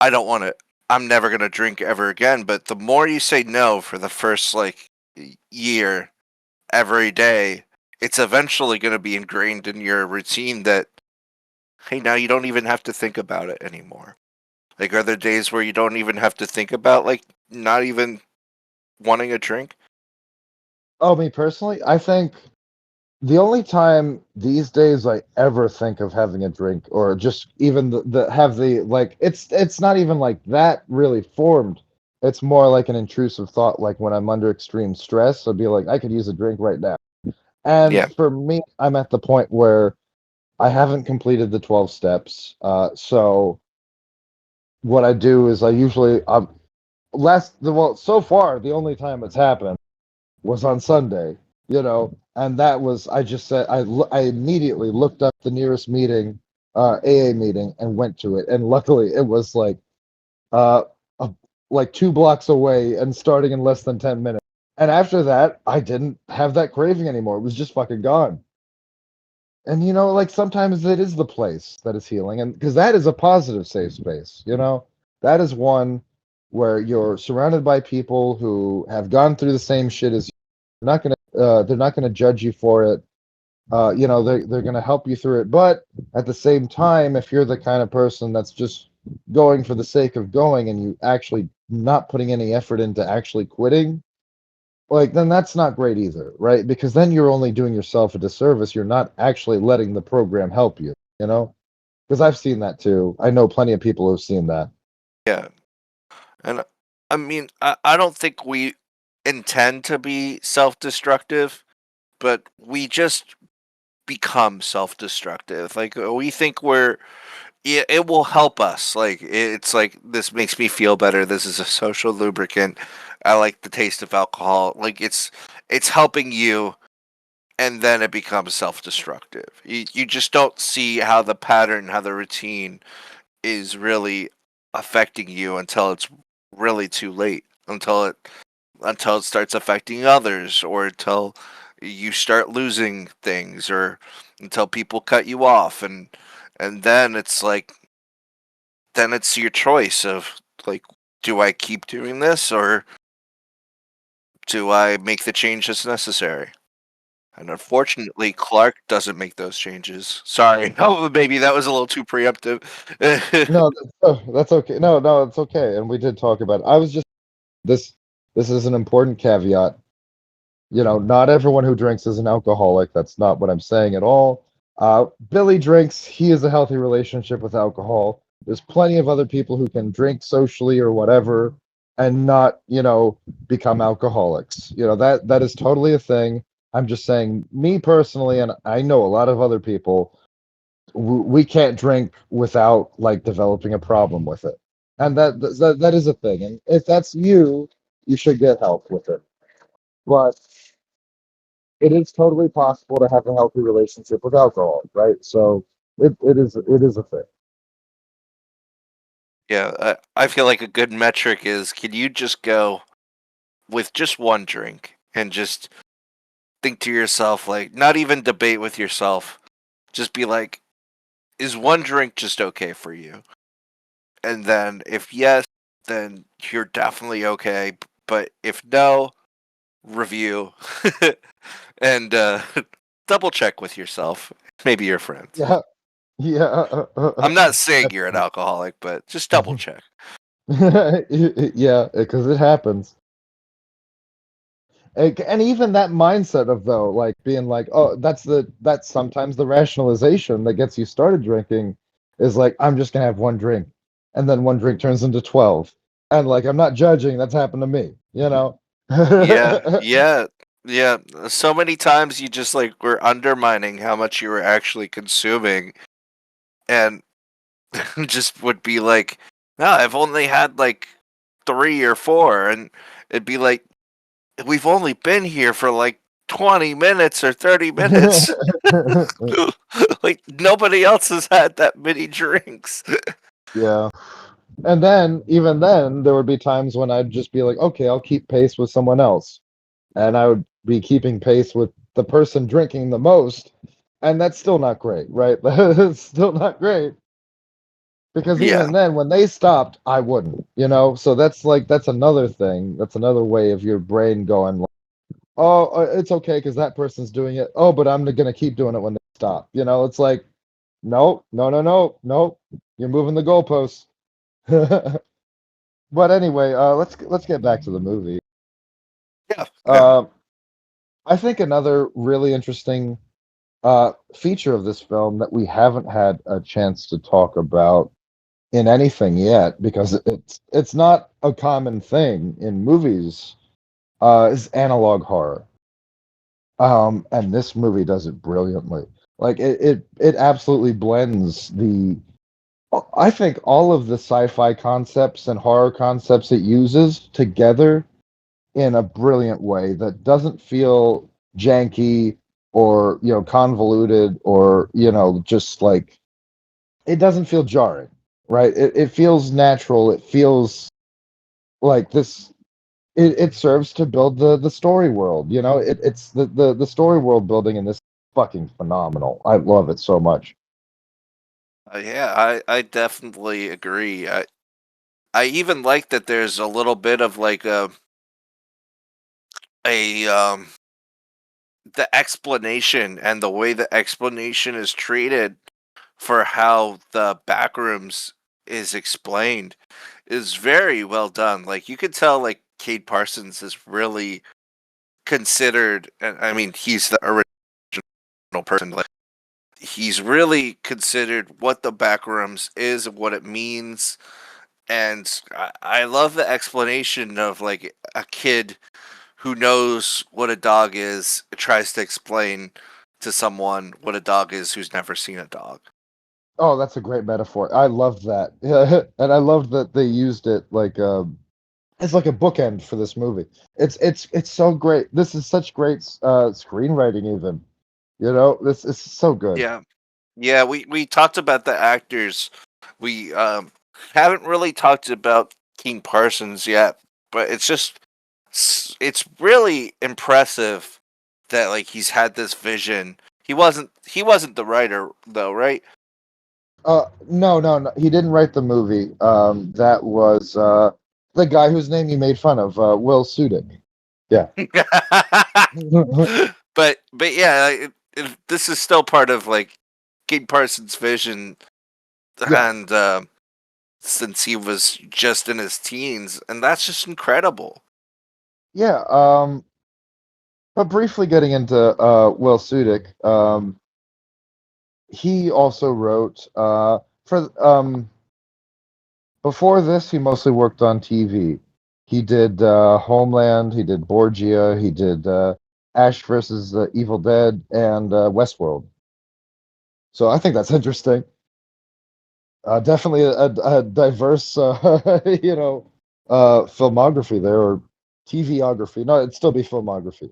I don't want to, I'm never gonna drink ever again. But the more you say no for the first like year, every day, it's eventually gonna be ingrained in your routine that hey, now you don't even have to think about it anymore. Like, are there days where you don't even have to think about like not even wanting a drink? Oh, me personally, I think the only time these days I ever think of having a drink or just even the have the like it's not even like that really formed. It's more like an intrusive thought like when I'm under extreme stress, I'd be like I could use a drink right now. And Yeah, for me, I'm at the point where I haven't completed the 12 steps. So what I do is I usually well so far the only time it's happened was on Sunday, you know, and that was I just said I immediately looked up the nearest meeting, AA meeting, and went to it, and luckily it was uh, a, like 2 blocks away and starting in less than 10 minutes. And after that, I didn't have that craving anymore. It was just fucking gone. And you know, like sometimes it is the place that is healing, and because that is a positive safe space, you know, that is one where you're surrounded by people who have gone through the same shit as you. They're not gonna judge you for it. You know, they're gonna help you through it. But at the same time, if you're the kind of person that's just going for the sake of going and you actually not putting any effort into actually quitting, like then that's not great either, right? Because then you're only doing yourself a disservice. You're not actually letting the program help you, you know? Because I've seen that too. I know plenty of people who've seen that. yeah. And I mean, I don't think we intend to be self destructive, but we just become self destructive. Like, we think we're, yeah, it will help us. Like, it's like, this makes me feel better. This is a social lubricant. I like the taste of alcohol. Like, it's helping you, and then it becomes self destructive. You just don't see how the pattern, how the routine is really affecting you until it's really too late. Until it starts affecting others, or until you start losing things, or until people cut you off, and then it's like then it's your choice of like, do I keep doing this, or do I make the change that's necessary? And unfortunately, Clark doesn't make those changes. Sorry. Oh, maybe that was a little too preemptive. No, that's okay. No, no, it's okay. And we did talk about it. I was just this this is an important caveat. You know, not everyone who drinks is an alcoholic. That's not what I'm saying at all. Billy drinks. He has a healthy relationship with alcohol. There's plenty of other people who can drink socially or whatever and not, you know, become alcoholics. You know, that is totally a thing. I'm just saying, me personally, and I know a lot of other people, we can't drink without like developing a problem with it, and that is a thing. And if that's you, you should get help with it. But it is totally possible to have a healthy relationship with alcohol, right? So it is a thing. Yeah, I feel like a good metric is can you just go with just one drink and just think to yourself, like, not even debate with yourself, just be like, is one drink just okay for you? And then if yes, then you're definitely okay. But if no, review and double check with yourself, maybe your friends. Yeah, yeah, I'm not saying you're an definitely. alcoholic, but just double check. Yeah, because it happens. And even that mindset of though, like being like, oh, that's sometimes the rationalization that gets you started drinking is like, I'm just gonna have one drink, and then one drink turns into 12, and like I'm not judging. That's happened to me, you know. Yeah, yeah, yeah. So many times you just like were undermining how much you were actually consuming, and just would be like, "No, I've only had like 3 or 4," and it'd be like, "We've only been here for like 20 minutes or 30 minutes. Like nobody else has had that many drinks." Yeah. And then, even then, there would be times when I'd just be like, okay, I'll keep pace with someone else. And I would be keeping pace with the person drinking the most. And that's still not great, right? It's still not great. Because Yeah, even then, when they stopped, I wouldn't, you know? So that's another thing. That's another way of your brain going, like, oh, it's okay because that person's doing it. Oh, but I'm going to keep doing it when they stop. You know, it's like, no, no, no, no, no. You're moving the goalposts. But anyway, let's get back to the movie. yeah, yeah. Uh, I think another really interesting feature of this film that we haven't had a chance to talk about in anything yet, because it's not a common thing in movies, is analog horror. And this movie does it brilliantly. Like it absolutely blends the. I think all of the sci-fi concepts and horror concepts it uses together in a brilliant way that doesn't feel janky or convoluted or just like it doesn't feel jarring, right? It feels natural. It feels like this. It serves to build the story world. It's the story world building in this fucking phenomenal. I love it so much. Yeah, I definitely agree. I even like that there's a little bit of like a the explanation and the way the explanation is treated for how the backrooms is explained is very well done. Like you could tell like Cade Parsons is really considered, and I mean he's the original person. Like he's really considered what the backrooms is, what it means, and I love the explanation of like a kid who knows what a dog is tries to explain to someone what a dog is who's never seen a dog. Oh, that's a great metaphor. I love that. And I love that they used it like it's like a bookend for this movie. It's so great. This is such great screenwriting even. This is so good. Yeah. Yeah, we talked about the actors. We haven't really talked about King Parsons yet, but it's just it's really impressive that like he's had this vision. He wasn't the writer though, right? No, no, no. He didn't write the movie. That was the guy whose name you made fun of, Will Sudick. Yeah. But yeah, this is still part of like King Parsons' vision, Yeah. and since he was just in his teens, and that's just incredible. Yeah. But briefly getting into Will Sudick, he also wrote for before this, he mostly worked on TV. He did Homeland, he did Borgia, he did Ash versus Evil Dead, and Westworld. So I think that's interesting. Definitely a diverse, filmography there, or TVography. No, it'd still be filmography.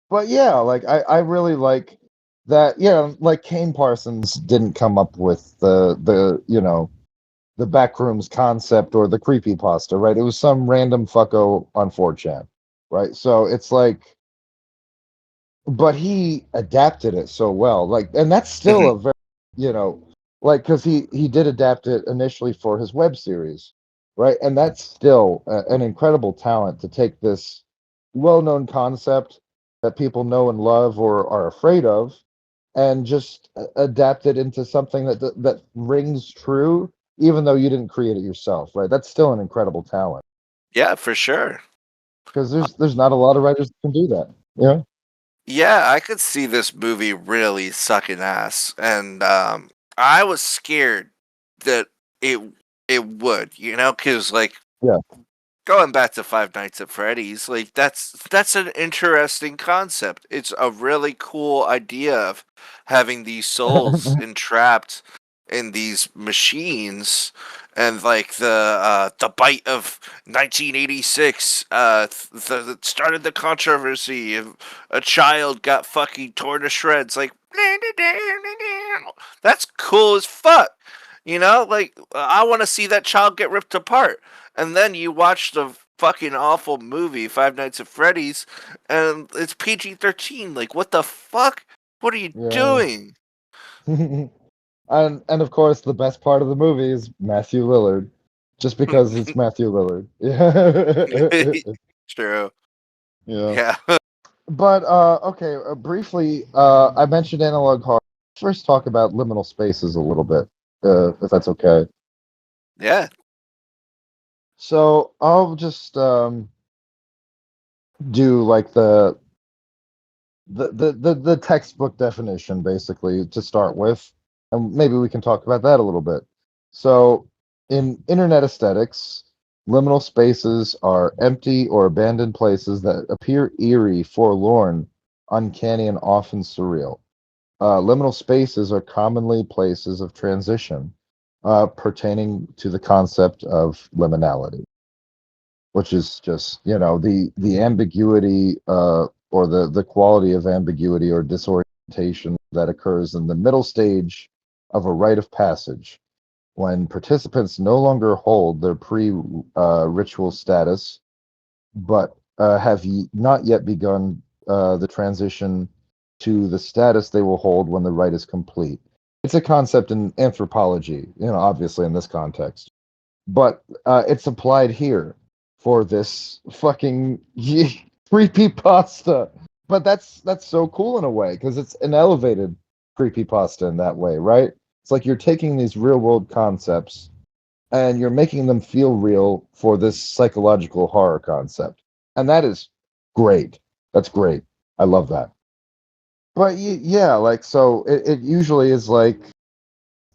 But yeah, like I really like that. Yeah, like Kane Parsons didn't come up with the Backrooms concept or the creepy pasta, right? It was some random fucko on 4chan, right? So it's like, but he adapted it so well, like, and that's still Mhm. a very, you know, like, because he did adapt it initially for his web series, right? And that's still an incredible talent to take this well-known concept that people know and love or are afraid of, and just adapt it into something that rings true, even though you didn't create it yourself, right? That's still an incredible talent, Yeah, for sure. because there's not a lot of writers that can do that. Yeah. Yeah, I could see this movie really sucking ass, and I was scared that it it would, because like Yeah. going back to Five Nights at Freddy's, like that's an interesting concept. It's a really cool idea of having these souls entrapped in these machines, and like the bite of 1986 that started the controversy. Of a child got fucking torn to shreds. Like that's cool as fuck. Like I want to see that child get ripped apart. And then you watch the fucking awful movie Five Nights at Freddy's, and it's PG-13. Like, what the fuck? What are you Yeah. doing? And of course, the best part of the movie is Matthew Lillard, just because it's Matthew Lillard. Yeah. True. Yeah. Yeah. But okay, briefly, I mentioned analog horror. First, talk about liminal spaces a little bit, if that's okay. Yeah. So I'll just do like the textbook definition basically to start with, and maybe we can talk about that a little bit. So in internet aesthetics, liminal spaces are empty or abandoned places that appear eerie, forlorn, uncanny, and often surreal. Liminal spaces are commonly places of transition, pertaining to the concept of liminality, which is just the ambiguity, or the quality of ambiguity or disorientation that occurs in the middle stage of a rite of passage when participants no longer hold their pre-ritual status, but have not yet begun the transition to the status they will hold when the rite is complete. It's a concept in anthropology, obviously in this context, but it's applied here for this fucking creepy pasta. But that's so cool in a way, because it's an elevated creepy pasta in that way, right? It's like you're taking these real world concepts and you're making them feel real for this psychological horror concept, and that is great. That's great. I love that. But yeah, like, so it usually is like,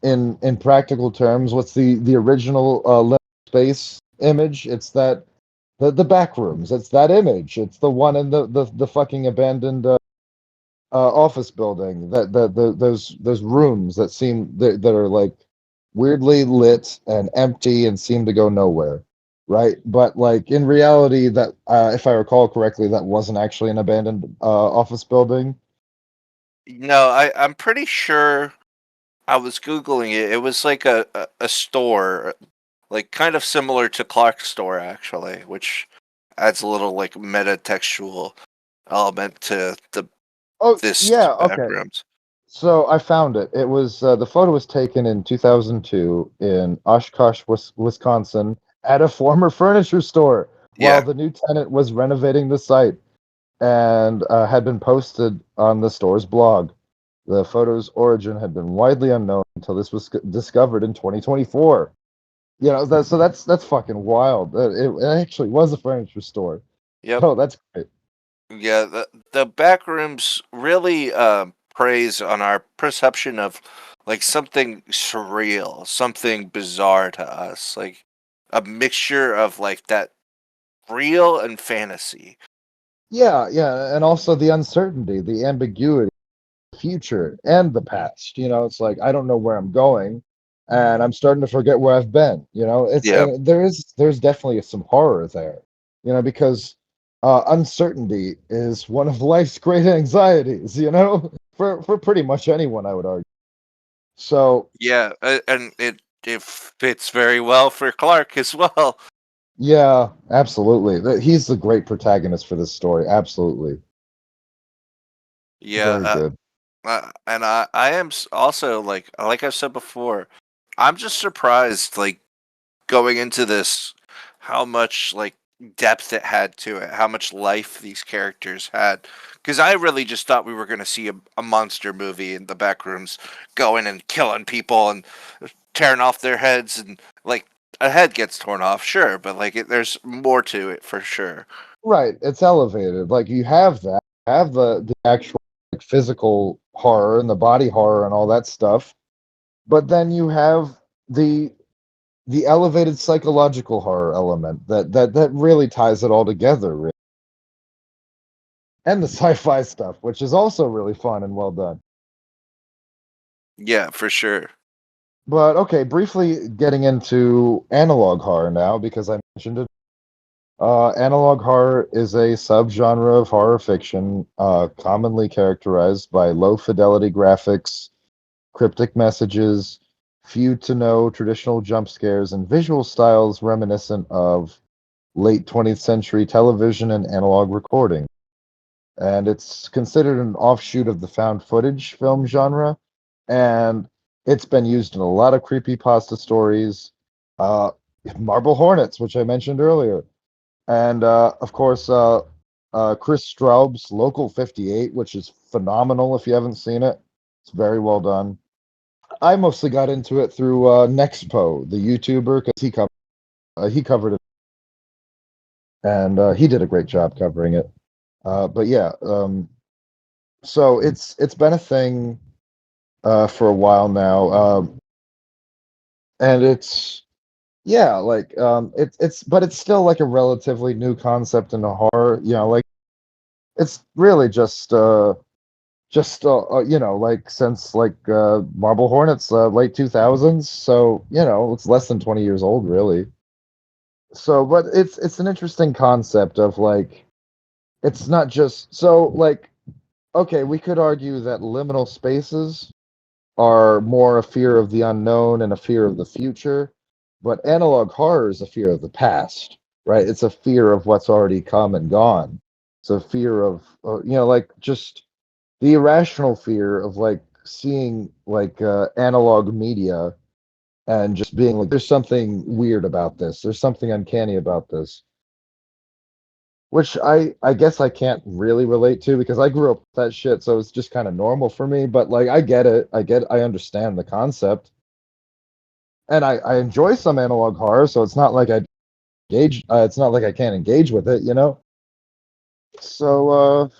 in practical terms, what's the original space image? It's that the back rooms. It's that image. It's the one in the fucking abandoned office building. Those rooms that are like weirdly lit and empty and seem to go nowhere, right? But like in reality, that if I recall correctly, that wasn't actually an abandoned office building. No, I'm pretty sure I was Googling it. It was like a store, like kind of similar to Clark's store, actually, which adds a little like meta textual element to Oh this yeah, okay. backrooms. So I found it. It was the photo was taken in 2002 in Oshkosh, Wisconsin, at a former furniture store while Yeah. the new tenant was renovating the site, and had been posted on the store's blog. The photo's origin had been widely unknown until this was discovered in 2024. That's fucking wild. It actually was a furniture store. Yep. So that's great. Yeah, the backrooms really preys on our perception of like something surreal, something bizarre to us, like a mixture of like that real and fantasy. Yeah, yeah, and also the uncertainty, the ambiguity. future and the past. It's like I don't know where I'm going, and I'm starting to forget where I've been. It's Yeah, and there's definitely some horror there. Because uncertainty is one of life's great anxieties. For pretty much anyone, I would argue. So yeah, and it fits very well for Clark as well. yeah, absolutely. He's the great protagonist for this story. Absolutely, Yeah, very good. and I am also like I've said before, I'm just surprised going into this how much depth it had to it, how much life these characters had. Because I really just thought we were going to see a monster movie in the Backrooms, going and killing people and tearing off their heads, and a head gets torn off, sure, but there's more to it for sure. Right, it's elevated. Like you have the actual like physical horror and the body horror and all that stuff, but then you have the the elevated psychological horror element that really ties it all together, really. And the sci-fi stuff, which is also really fun and well done. Yeah, for sure. But okay, briefly getting into analog horror now because I mentioned it. Analog horror is a subgenre of horror fiction, commonly characterized by low fidelity graphics, cryptic messages, few to no traditional jump scares, and visual styles reminiscent of late 20th century television and analog recording. And it's considered an offshoot of the found footage film genre, and it's been used in a lot of creepypasta stories, uh, Marble Hornets, which I mentioned earlier, and of course, Chris Straub's Local 58, which is phenomenal if you haven't seen it. It's very well done. I mostly got into it through Nexpo, the YouTuber, because he covered it, and he did a great job covering it. But yeah, so it's been a thing for a while now, and it's yeah, like it's but it's still like a relatively new concept in the horror. Like it's really just like since like Marble Hornets late 2000s, so it's less than 20 years old really. So but it's an interesting concept of like it's not just so like okay, we could argue that liminal spaces are more a fear of the unknown and a fear of the future, but analog horror is a fear of the past, right? It's a fear of what's already come and gone. It's a fear of like just the irrational fear of like seeing like analog media and just being like there's something weird about this, there's something uncanny about this, which I guess I can't really relate to because I grew up with that shit, so it's just kind of normal for me, but like I get it, I understand the concept, and I enjoy some analog horror, so it's not like it's not like I can't engage with it. So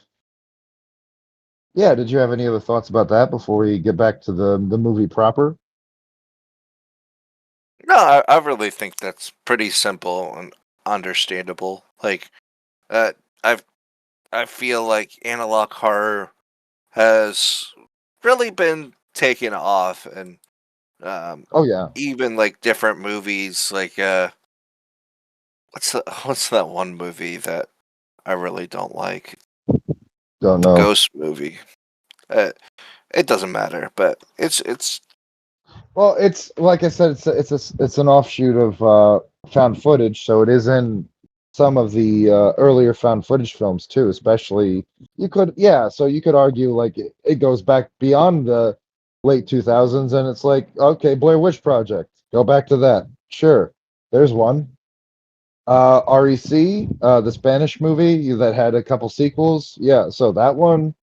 yeah, did you have any other thoughts about that before we get back to the movie proper? No, I really think that's pretty simple and understandable. Uh, I've I feel like analog horror has really been taken off, and um, Oh yeah. even different movies, what's that one movie that I really don't like? Don't The know. ghost movie. Uh, it doesn't matter, but it's Well, it's like I said, it's an offshoot of found footage, so it is in some of the earlier found footage films too. Especially, so you could argue like it goes back beyond the late 2000s, and it's like okay, Blair Witch Project, go back to that. Sure, there's one. REC, the Spanish movie that had a couple sequels. Yeah, so that one.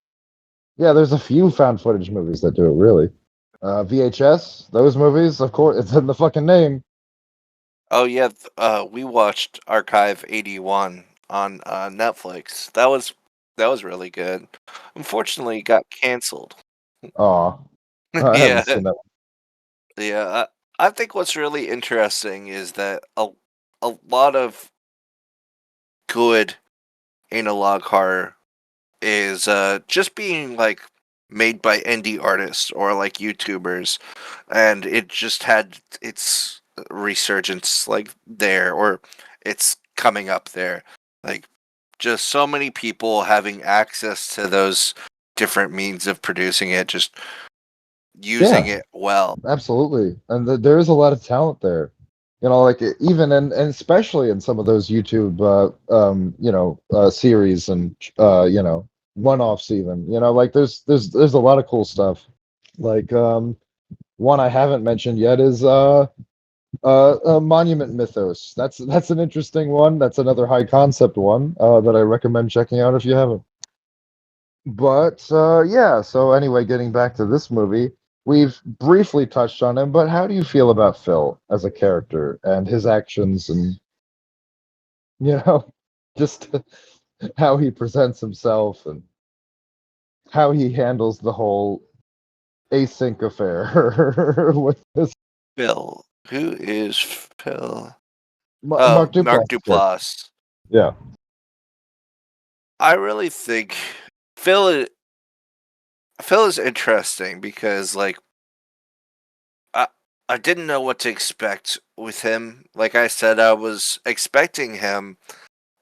Yeah, there's a few found footage movies that do it really. VHS, those movies, of course, it's in the fucking name. oh yeah, we watched Archive 81 on Netflix. That was really good. Unfortunately, it got canceled. Aw, I haven't Yeah, seen that. yeah. I think what's really interesting is that a lot of good analog horror is just being made by indie artists or like YouTubers, and it just had its resurgence like there, or it's coming up there. Like just so many people having access to those different means of producing it, just using Yeah, it well. absolutely. And there is a lot of talent there. Like even and especially in some of those YouTube, series and one-offs even. Like there's a lot of cool stuff. Like one I haven't mentioned yet is Monument Mythos. That's an interesting one. That's another high concept one that I recommend checking out if you haven't. But yeah, so anyway, getting back to this movie, we've briefly touched on him, but how do you feel about Phil as a character and his actions and, you know, just how he presents himself and how he handles the whole async affair with this Phil, who is Phil? Oh, Mark Mark Duplass character? Duplass. Yeah, I really think Phil is, Phil is interesting because I I didn't know what to expect with him. Like I said, I was expecting him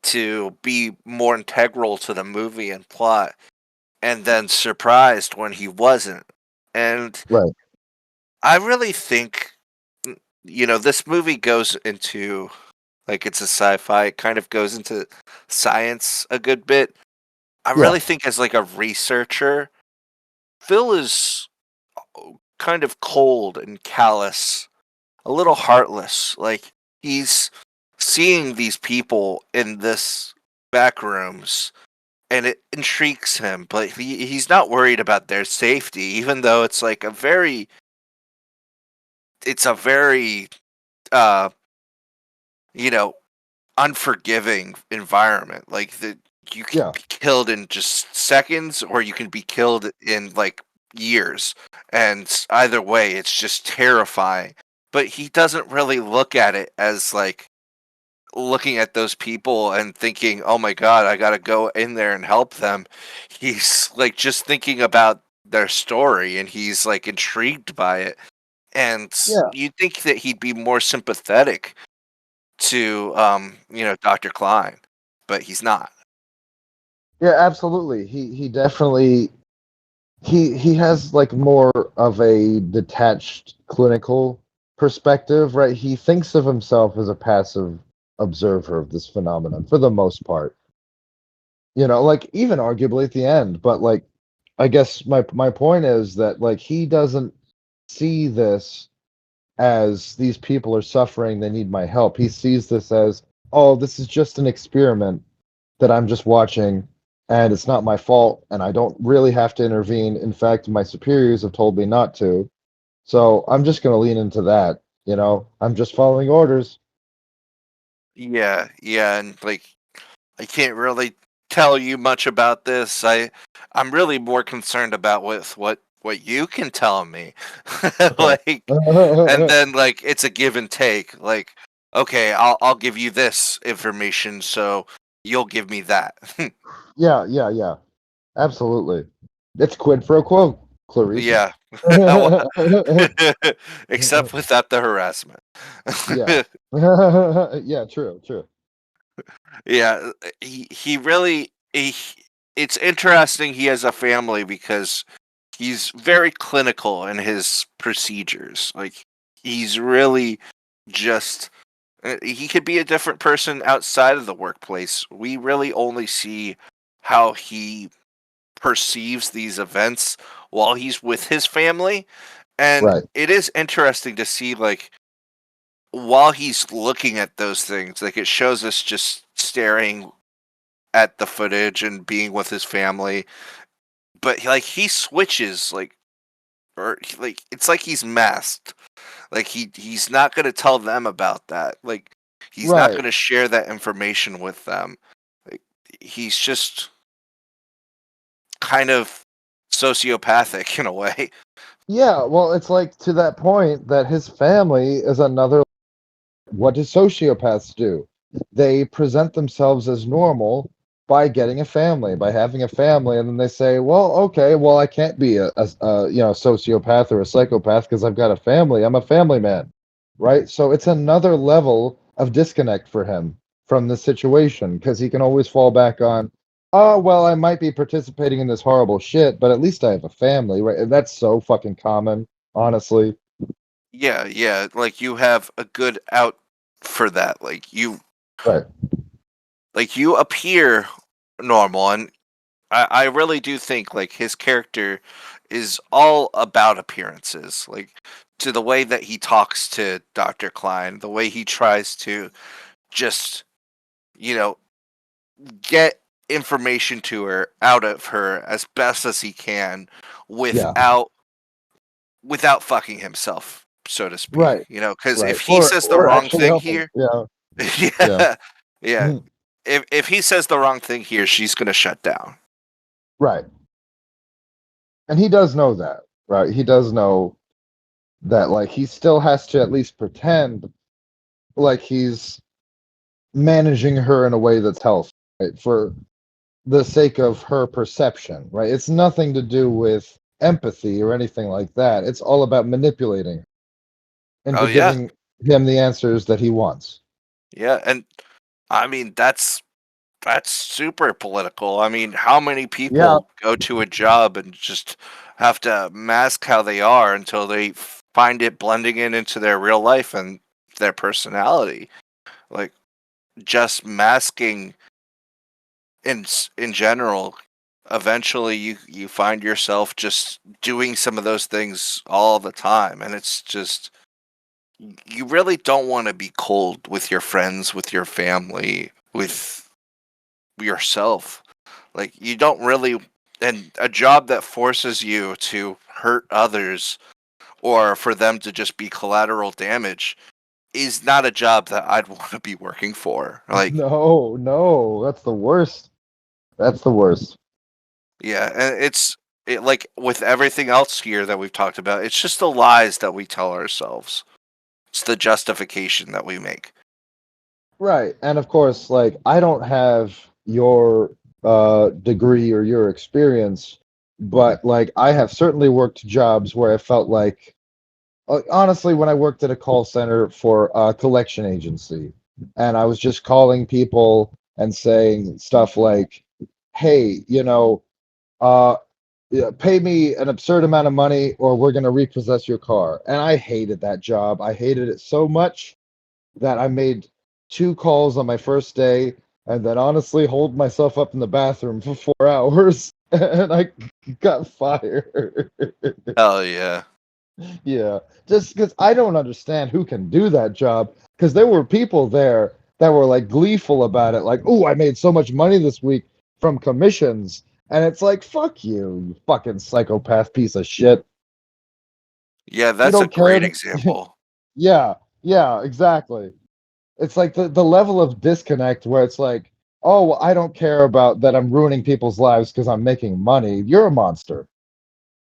to be more integral to the movie and plot, and then surprised when he wasn't. And right. I really think, this movie goes into, like, it's a sci-fi, it kind of goes into science a good bit. I Yeah, really think as like a researcher, Phil is kind of cold and callous, a little heartless. Like he's seeing these people in this back rooms and it intrigues him, but he's not worried about their safety, even though it's a very uh you know unforgiving environment. Like you can yeah, be killed in just seconds, or you can be killed in like years, and either way, it's just terrifying. But he doesn't really look at it as like looking at those people and thinking, "Oh my god, I got to go in there and help them." He's like just thinking about their story, and he's like intrigued by it. And yeah, you'd think that he'd be more sympathetic to Dr. Klein, but he's not. yeah. Absolutely. He definitely he has like more of a detached clinical perspective, right? He thinks of himself as a passive observer of this phenomenon for the most part. Like even arguably at the end, but like I guess my point is that like he doesn't see this as these people are suffering, they need my help. He sees this as, oh, this is just an experiment that I'm just watching, and it's not my fault, and I don't really have to intervene. In fact, my superiors have told me not to. So I'm just going to lean into that. I'm just following orders. Yeah, yeah, and like I can't really tell you much about this. I'm really more concerned about with what you can tell me. Okay. Like, and then like it's a give and take. Like, okay, I'll give you this information, so you'll give me that. Yeah, yeah, yeah. Absolutely. It's quid pro quo, Clarice. Yeah. Except without the harassment. Yeah. Yeah, true, true. Yeah, he really it's interesting he has a family because he's very clinical in his procedures. Like he's really just he could be a different person outside of the workplace. We really only see how he perceives these events while he's with his family, and Right. it is interesting to see like while he's looking at those things, like it shows us just staring at the footage and being with his family, but like he switches like it's like he's masked. Like he's not going to tell them about that. Like he's not Right. going to share that information with them. Like he's just kind of sociopathic in a way. Yeah, well, it's like to that point that his family is another. What do sociopaths do? They present themselves as normal by getting a family, by having a family, and then they say, well, okay, well, I can't be a sociopath or a psychopath because I've got a family. I'm a family man, right? So it's another level of disconnect for him from the situation because he can always fall back on, oh, well, I might be participating in this horrible shit, but at least I have a family, right? And that's so fucking common, honestly. Yeah, yeah. Like you have a good out for that. Right. Like you appear normal, and I really do think like his character is all about appearances. Like to the way that he talks to Dr. Klein, the way he tries to just, you know, get information to her out of her as best as he can Yeah. without fucking himself, so to speak. Right. Because Right. if he says the Or wrong actually thing helping. here, Yeah. Yeah. yeah, yeah. Mhm. If he says the wrong thing here, she's gonna shut down. Right. And he does know that, right? He does know that, like, he still has to at least pretend like he's managing her in a way that's healthy, right? For the sake of her perception, right? It's nothing to do with empathy or anything like that. It's all about manipulating Oh into yeah, giving him the answers that he wants. yeah, and I mean that's super political. I mean, how many Yeah. people go to a job and just have to mask how they are until they find it blending in into their real life and their personality? Like just masking in general, eventually you find yourself just doing some of those things all the time, and it's just you really don't want to be cold with your friends, with your family, with yourself. Like you don't really, and a job that forces you to hurt others or for them to just be collateral damage is not a job that I'd want to be working for. Like, No, no, that's the worst. That's the worst. yeah, and like with everything else here that we've talked about, it's just the lies that we tell ourselves. It's the justification that we make. Right. And of course, like, I don't have your degree or your experience, but like I have certainly worked jobs where I felt like, honestly, when I worked at a call center for a collection agency, and I was just calling people and saying stuff like, "Hey, uh, yeah, pay me an absurd amount of money, or we're going to repossess your car." And I hated that job. I hated it so much that I made two calls on my first day, and then honestly holed myself up in the bathroom for 4 hours, and I got fired. Hell yeah. Yeah, just because I don't understand who can do that job. Because there were people there that were like gleeful about it, like, "Oh, I made so much money this week from commissions," and it's like, "Fuck you, you fucking psychopath piece of shit. Yeah, You that's a don't care." great example. Yeah, yeah, exactly. It's like the level of disconnect where it's like, "Oh, well, I don't care about that. I'm ruining people's lives because I'm making money. You're a monster."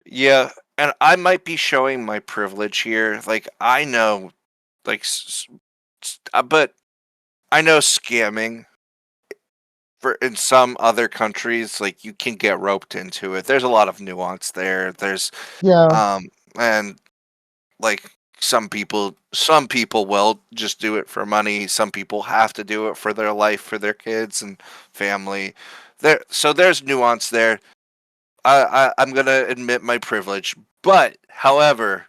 Yeah, and I might be showing my privilege here. Like I know, like, but I know scamming for in some other countries, like you can get roped into it. There's a lot of nuance there. There's Yeah, and like some people will just do it for money. Some people have to do it for their life, for their kids and family. There's nuance there. I'm gonna admit my privilege, but however,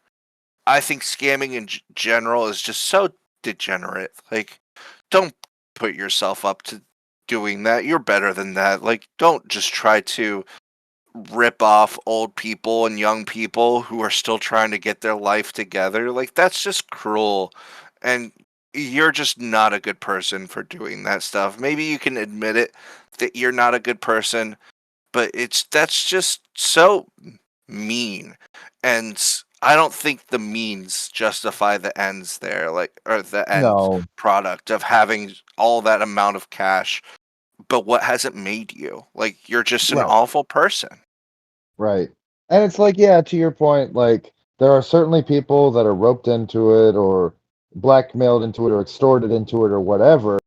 I think scamming in general is just so degenerate. Like, don't put yourself up to doing that. You're better than that. Like, don't just try to rip off old people and young people who are still trying to get their life together. Like, that's just cruel. And you're just not a good person for doing that stuff. Maybe you can admit it that you're not a good person, but that's just so mean. And I don't think the means justify the ends there, like, or the end no, product of having all that amount of cash. But what has it made you? Like, you're just an right. awful person. Right. And it's like, yeah, to your point, like there are certainly people that are roped into it or blackmailed into it or extorted into it or whatever.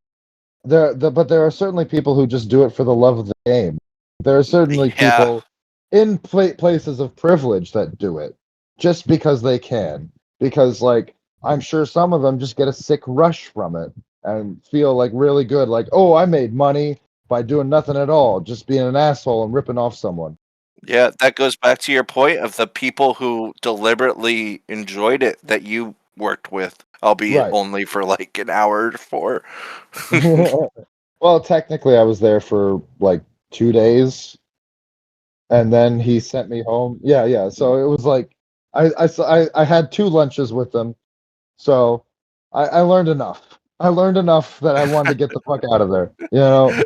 but there are certainly people who just do it for the love of the game. There are certainly Yeah, people in places of privilege that do it just because they can. Because, like, I'm sure some of them just get a sick rush from it and feel like really good, like, oh, I made money by doing nothing at all, just being an asshole and ripping off someone. yeah, that goes back to your point of the people who deliberately enjoyed it that you worked with, albeit Right. only for like an hour or 4. Well, technically, I was there for like 2 days, and then he sent me home. Yeah, yeah. So it was like I had two lunches with them, so I learned enough. I learned enough that I wanted to get the fuck out of there. You know?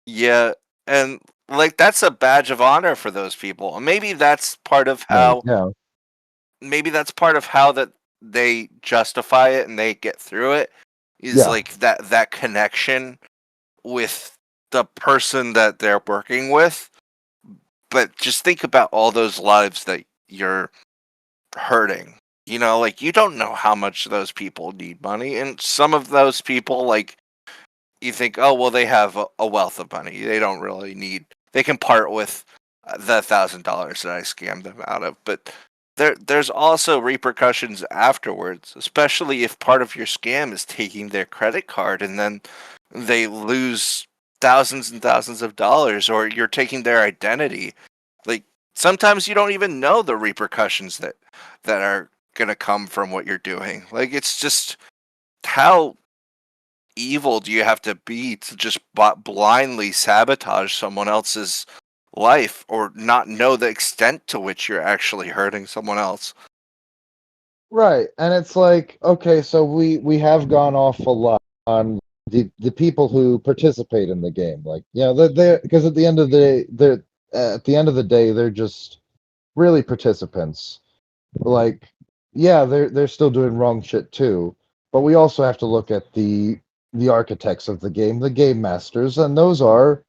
Yeah, and like that's a badge of honor for those people. And Right. Yeah. maybe that's part of how that they justify it and they get through it is Yeah. like that connection with the person that they're working with. But just think about all those lives that you're hurting. You know, like you don't know how much those people need money, and some of those people, like you think, oh well, they have a wealth of money. They don't really need. They can part with the $1,000 that I scammed them out of. But there's also repercussions afterwards, especially if part of your scam is taking their credit card and then they lose thousands and thousands of dollars, or you're taking their identity. Like sometimes you don't even know the repercussions that are gonna come from what you're doing. Like it's just how evil do you have to be to just blindly sabotage someone else's life or not know the extent to which you're actually hurting someone else? Right. And it's like, okay, so we have gone off a lot on the people who participate in the game. Like, you know, they're because at the end of the day, they're just really participants. Like, yeah, they're still doing wrong shit too, but we also have to look at the architects of the game, the game masters, and those are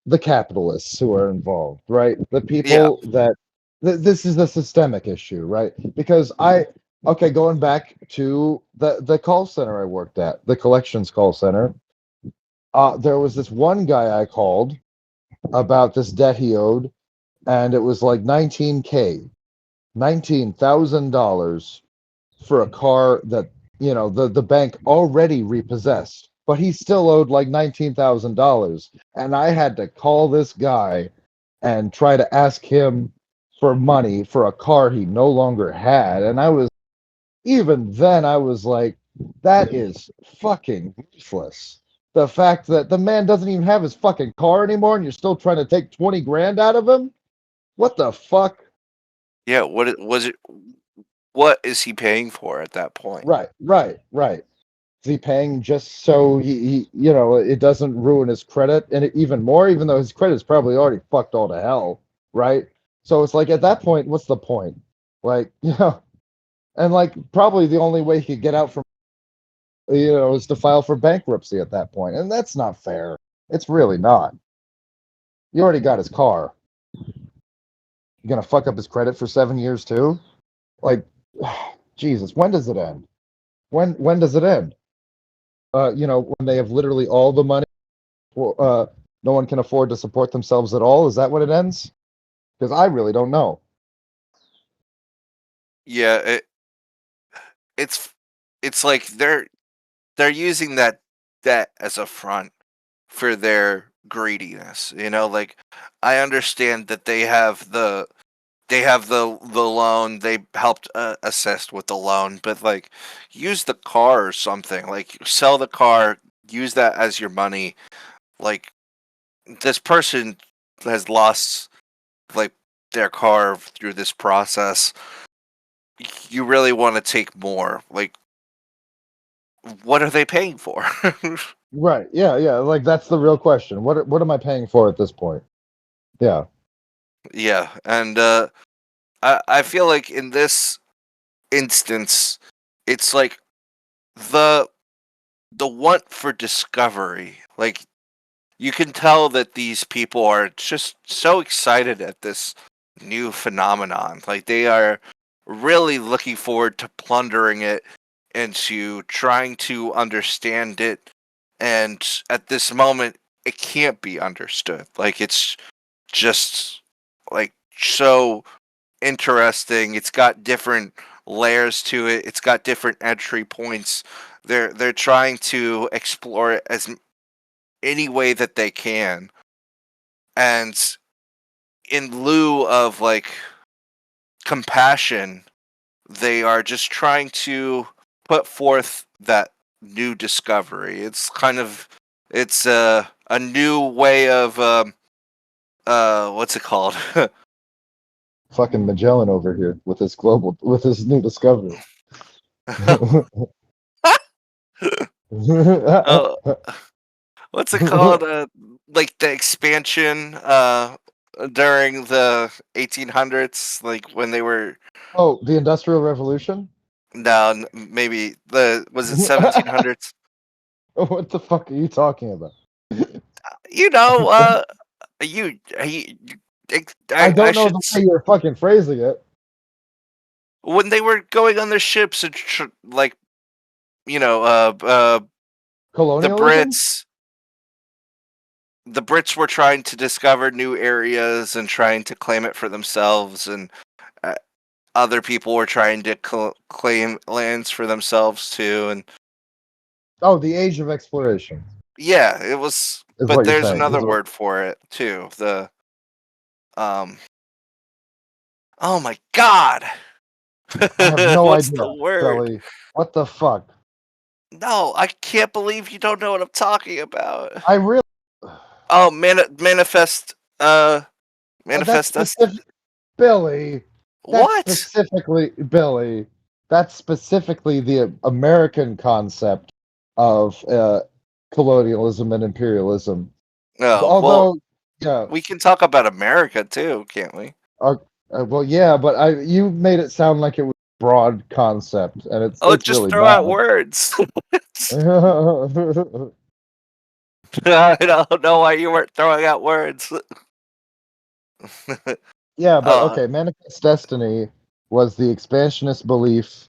the capitalists who are involved, right? The Yeah, people that this is a systemic issue, right? Because okay, going back to the call center I worked at, the collections call center, there was this one guy I called about this debt he owed, and it was like 19K, $19,000 for a car that the bank already repossessed, but he still owed like $19,000, and I had to call this guy and try to ask him for money for a car he no longer had, and even then I was like, that is fucking useless. The fact that the man doesn't even have his fucking car anymore, and you're still trying to take 20 grand out of him. What the fuck? yeah. Was it? What is he paying for at that point? Right, right, right. Is he paying just so it doesn't ruin his credit and even more, even though his credit is probably already fucked all to hell, right? So it's like at that point, what's the point? Like, and like probably the only way he could get out from is to file for bankruptcy at that point, and that's not fair. It's really not. You already got his car. You're gonna fuck up his credit for 7 years too? Like, Jesus, when does it end? When does it end? When they have literally all the money. No one can afford to support themselves at all. Is that when it ends? Because I really don't know. Yeah, it's it's like they're using that debt as a front for their greediness. You know, like I understand that they have the loan. They helped assist with the loan, but like use the car or something. Like sell the car, use that as your money. Like this person has lost like their car through this process. You really want to take more. Like what are they paying for? Right. Yeah, yeah. Like that's the real question. What am I paying for at this point? Yeah. Yeah, and I feel like in this instance, it's like the the want for discovery. Like you can tell that these people are just so excited at this new phenomenon. Like they are really looking forward to plundering it and to trying to understand it and at this moment, it can't be understood. Like it's just like so interesting. It's got different layers to it. It's got different entry points. They're trying to explore it as any way that they can, and in lieu of like compassion, they are just trying to put forth that new discovery. It's kind of it's a new way of what's it called? Fucking Magellan over here with his new discovery. uh, what's it called? Like the expansion during the 1800s, like when they were Oh, the Industrial Revolution? no, maybe the was it 1700s? What the fuck are you talking about? You know, you I I don't know should the way you're fucking phrasing it. when they were going on their ships and like you know the Colonialism? Brits were trying to discover new areas and trying to claim it for themselves, and uh, other people were trying to claim lands for themselves too, and Oh, the Age of Exploration yeah, it was, is but what you're there's saying. another word for it too, the um oh my god. I have no What's idea, the word? Billy. What the fuck? No, I can't believe you don't know what I'm talking about. I really. Oh, manifest. That's Manifest destiny. specific, Billy. That's What? specifically Billy. That's specifically the American concept of colonialism and imperialism. Oh well, Although, yeah, we can talk about America too, can't we? uh, well, yeah, but you made it sound like it was a broad concept, and Oh, it's just really throw out not. words. I don't know why you weren't throwing out words. Yeah, but uh, okay, Manifest Destiny was the expansionist belief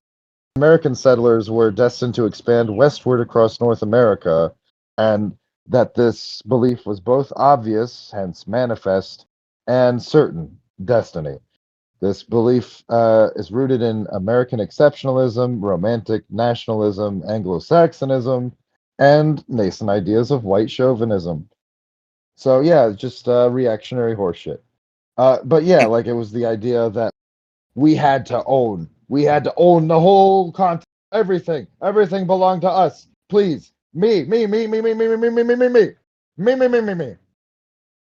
American settlers were destined to expand westward across North America, and that this belief was both obvious, hence manifest, and certain, destiny. This belief is rooted in American exceptionalism, romantic nationalism, Anglo Saxonism, and nascent ideas of white chauvinism. So, yeah, just reactionary horseshit. But yeah, like it was the idea that we had to own the whole continent, everything. Everything belonged to us. Please. Me.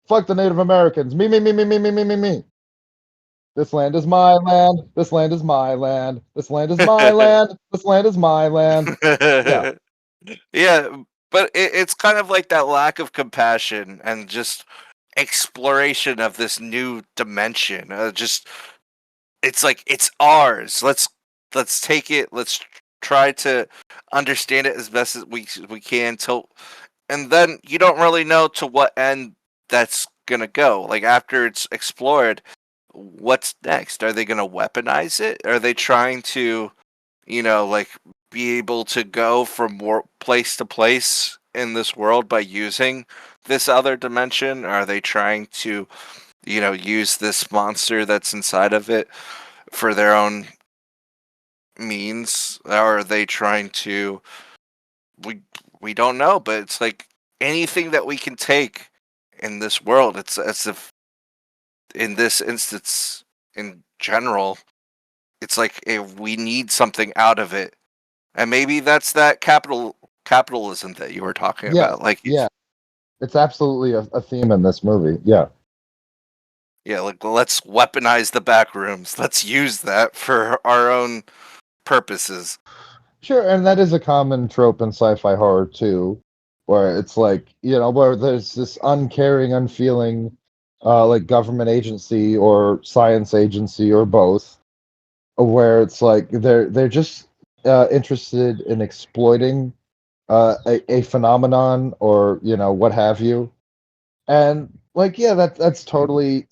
Fuck the Native Americans. Me. This land is my land. This land is my land. This land is my land. This land is my land. Yeah. yeah, but it's kind of like that lack of compassion and just exploration of this new dimension. Just it's like it's ours. Let's take it. Let's try to understand it as best as we can. Till and then you don't really know to what end that's gonna go. Like after it's explored, what's next? Are they gonna weaponize it? Are they trying to, like be able to go from place to place in this world by using this other dimension? Are they trying to, use this monster that's inside of it for their own means? Or are they trying to we we don't know, but it's like anything that we can take in this world, it's as if in this instance in general, it's like if we need something out of it. And maybe that's that capitalism that you were talking Yes. about. Like Yeah. It's absolutely a theme in this movie. Yeah. yeah, like let's weaponize the back rooms. Let's use that for our own purposes. Sure, and that is a common trope in sci-fi horror too, where it's like, where there's this uncaring, unfeeling, like government agency or science agency or both, where it's like they're just interested in exploiting a phenomenon or what have you, and like yeah, that's totally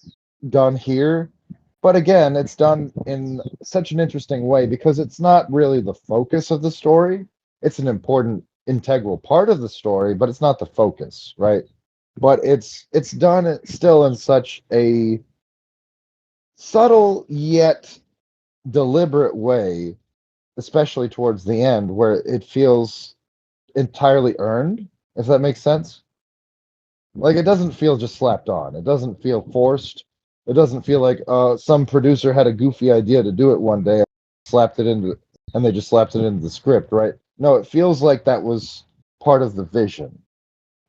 done here. But again, it's done in such an interesting way because it's not really the focus of the story. It's an important integral part of the story, but it's not the focus, right? But it's done still in such a subtle yet deliberate way, especially towards the end, where it feels entirely earned, if that makes sense. Like it doesn't feel just slapped on. It doesn't feel forced. It doesn't feel like some producer had a goofy idea to do it one day, slapped it into, and they just slapped it into the script, right? No, it feels like that was part of the vision,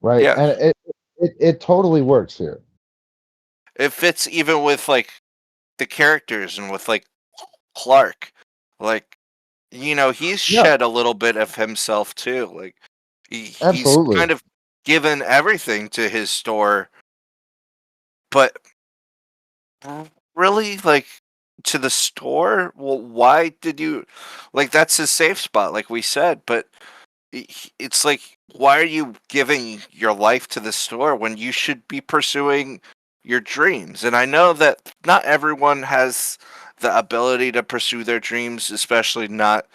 right? Yeah, And it totally works here. it fits even with like the characters and with like Clark. Like, he's Yeah, shed a little bit of himself too. Like he's absolutely. kind of given everything to his store, but really, like, to the store? Well, why did you like that's his safe spot, like we said, but it's like, why are you giving your life to the store when you should be pursuing your dreams? And I know that not everyone has the ability to pursue their dreams, especially not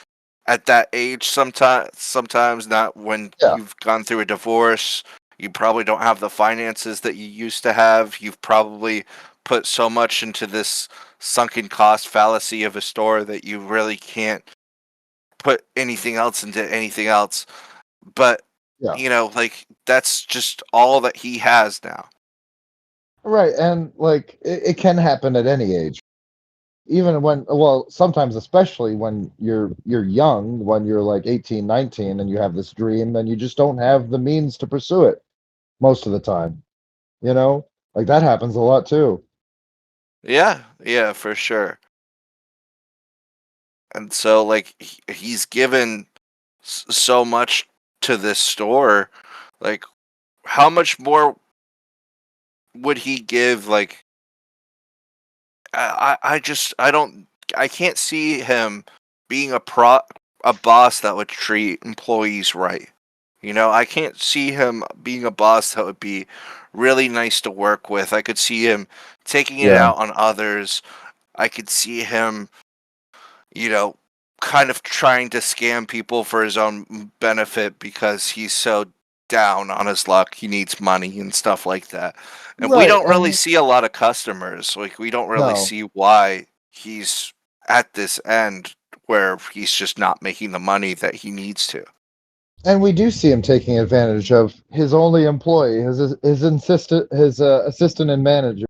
at that age. Sometimes not when Yeah, you've gone through a divorce. You probably don't have the finances that you used to have. You've probably put so much into this sunken cost fallacy of a store that you really can't put anything else into anything else. But yeah. like, that's just all that he has now. Right, and like it can happen at any age. Even when, well, sometimes especially when you're young, when you're like 18, 19 and you have this dream and you just don't have the means to pursue it most of the time, you know? Like that happens a lot too. Yeah, yeah, for sure. And so, like, he's given so much to this store. Like, how much more would he give? Like, I don't, I can't see him being a boss that would treat employees right. I can't see him being a boss that would be really nice to work with. I could see him taking it Yeah. out on others. I could see him, you know, kind of trying to scam people for his own benefit because he's so down on his luck. He needs money and stuff like that. And we Right. don't really And see a lot of customers. Like, we don't really no. see why he's at this end where he's just not making the money that he needs to. And we do see him taking advantage of his only employee, his assistant and manager,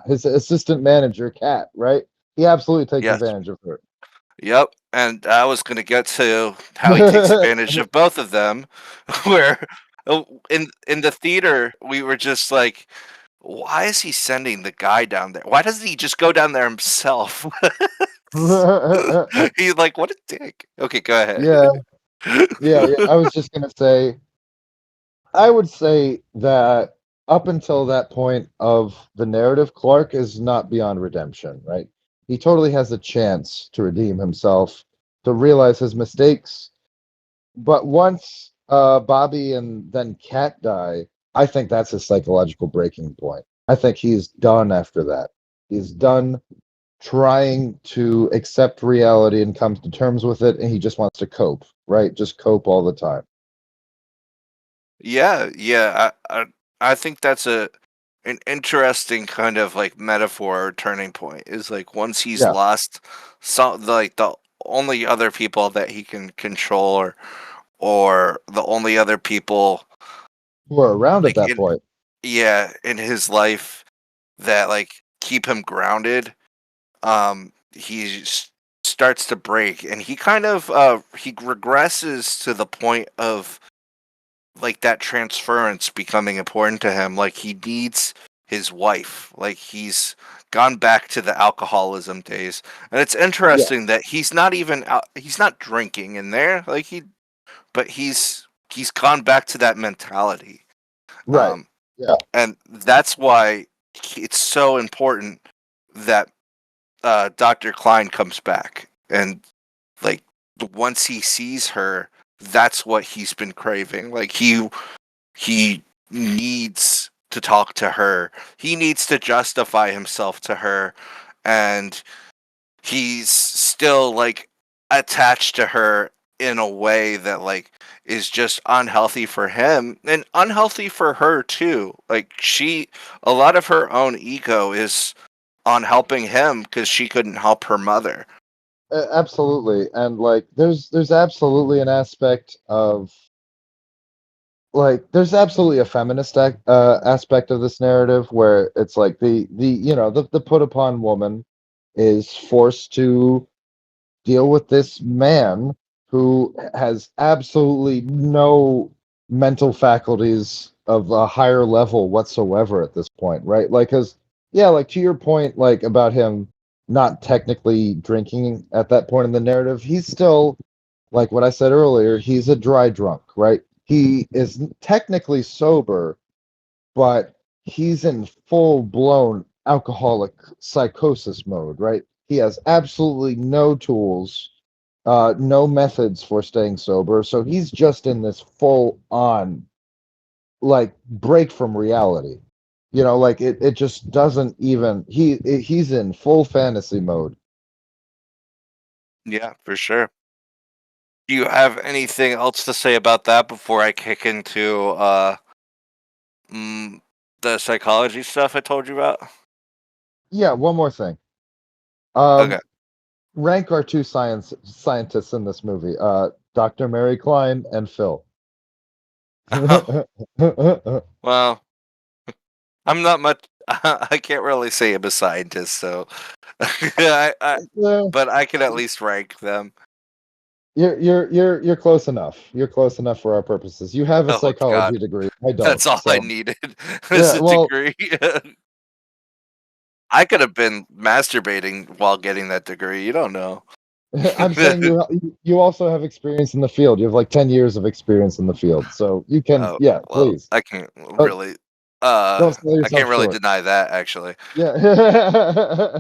his assistant manager, Cat. Right? He absolutely takes Yes. advantage of her. Yep, and I was gonna get to how he takes advantage of both of them, where in the theater we were just like, why is he sending the guy down there? Why doesn't he just go down there himself? He's like, what a dick. Okay, go ahead. Yeah, yeah. I was just gonna say, I would say that up until that point of the narrative, Clark is not beyond redemption, right? He totally has a chance to redeem himself, to realize his mistakes. But once Bobby and then Kat die, I think that's his psychological breaking point. I think he's done after that. He's done trying to accept reality and come to terms with it, and he just wants to cope, right? Just cope all the time. Yeah, yeah. I think that's an interesting kind of like metaphor or turning point. Is like, once he's Yeah, lost some, like, the only other people that he can control, or the only other people, we're around at like, that point. in his life that, like, keep him grounded. He starts to break, and he kind of he regresses to the point of, like, that transference becoming important to him. Like, he needs his wife. Like, he's gone back to the alcoholism days. And it's Yeah, interesting that he's not even he's not drinking in there, like, but he's gone back to that mentality. right. um Yeah, and that's why it's so important that Dr. Klein comes back, and, like, once he sees her, that's what he's been craving. Like, he needs to talk to her. He needs to justify himself to her, and he's still, like, attached to her in a way that, like, is just unhealthy for him and unhealthy for her too. Like a lot of her own ego is on helping him because she couldn't help her mother. Absolutely, and like there's absolutely an aspect of like there's absolutely a feminist aspect of this narrative where it's like the the put upon woman is forced to deal with this man who has absolutely no mental faculties of a higher level whatsoever at this point, right? Like, because, yeah, like to your point, like about him not technically drinking at that point in the narrative, he's still, like what I said earlier, he's a dry drunk, right? He is technically sober, but he's in full blown alcoholic psychosis mode, right? He has absolutely no tools, no methods for staying sober. So he's just in this full on like break from reality. Like it just doesn't even he's in full fantasy mode. Yeah, for sure. Do you have anything else to say about that before I kick into mm, the psychology stuff I told you about? Yeah, one more thing. Um Okay. Rank our two scientists in this movie. Dr. Mary Klein and Phil. Well, I'm not much. I can't really say I'm a scientist, so Yeah, but I can at least rank them. you're close enough. You're close enough for our purposes. You have a Oh psychology God, degree. I don't. that's all I So needed is yeah, a well, degree. I could have been masturbating while getting that degree. You don't know. I'm saying you also have experience in the field. You have like 10 years of experience in the field. So you can, Oh yeah, well, please. I can't Don't, really. don't sell I can't yourself really short. deny that actually. Yeah.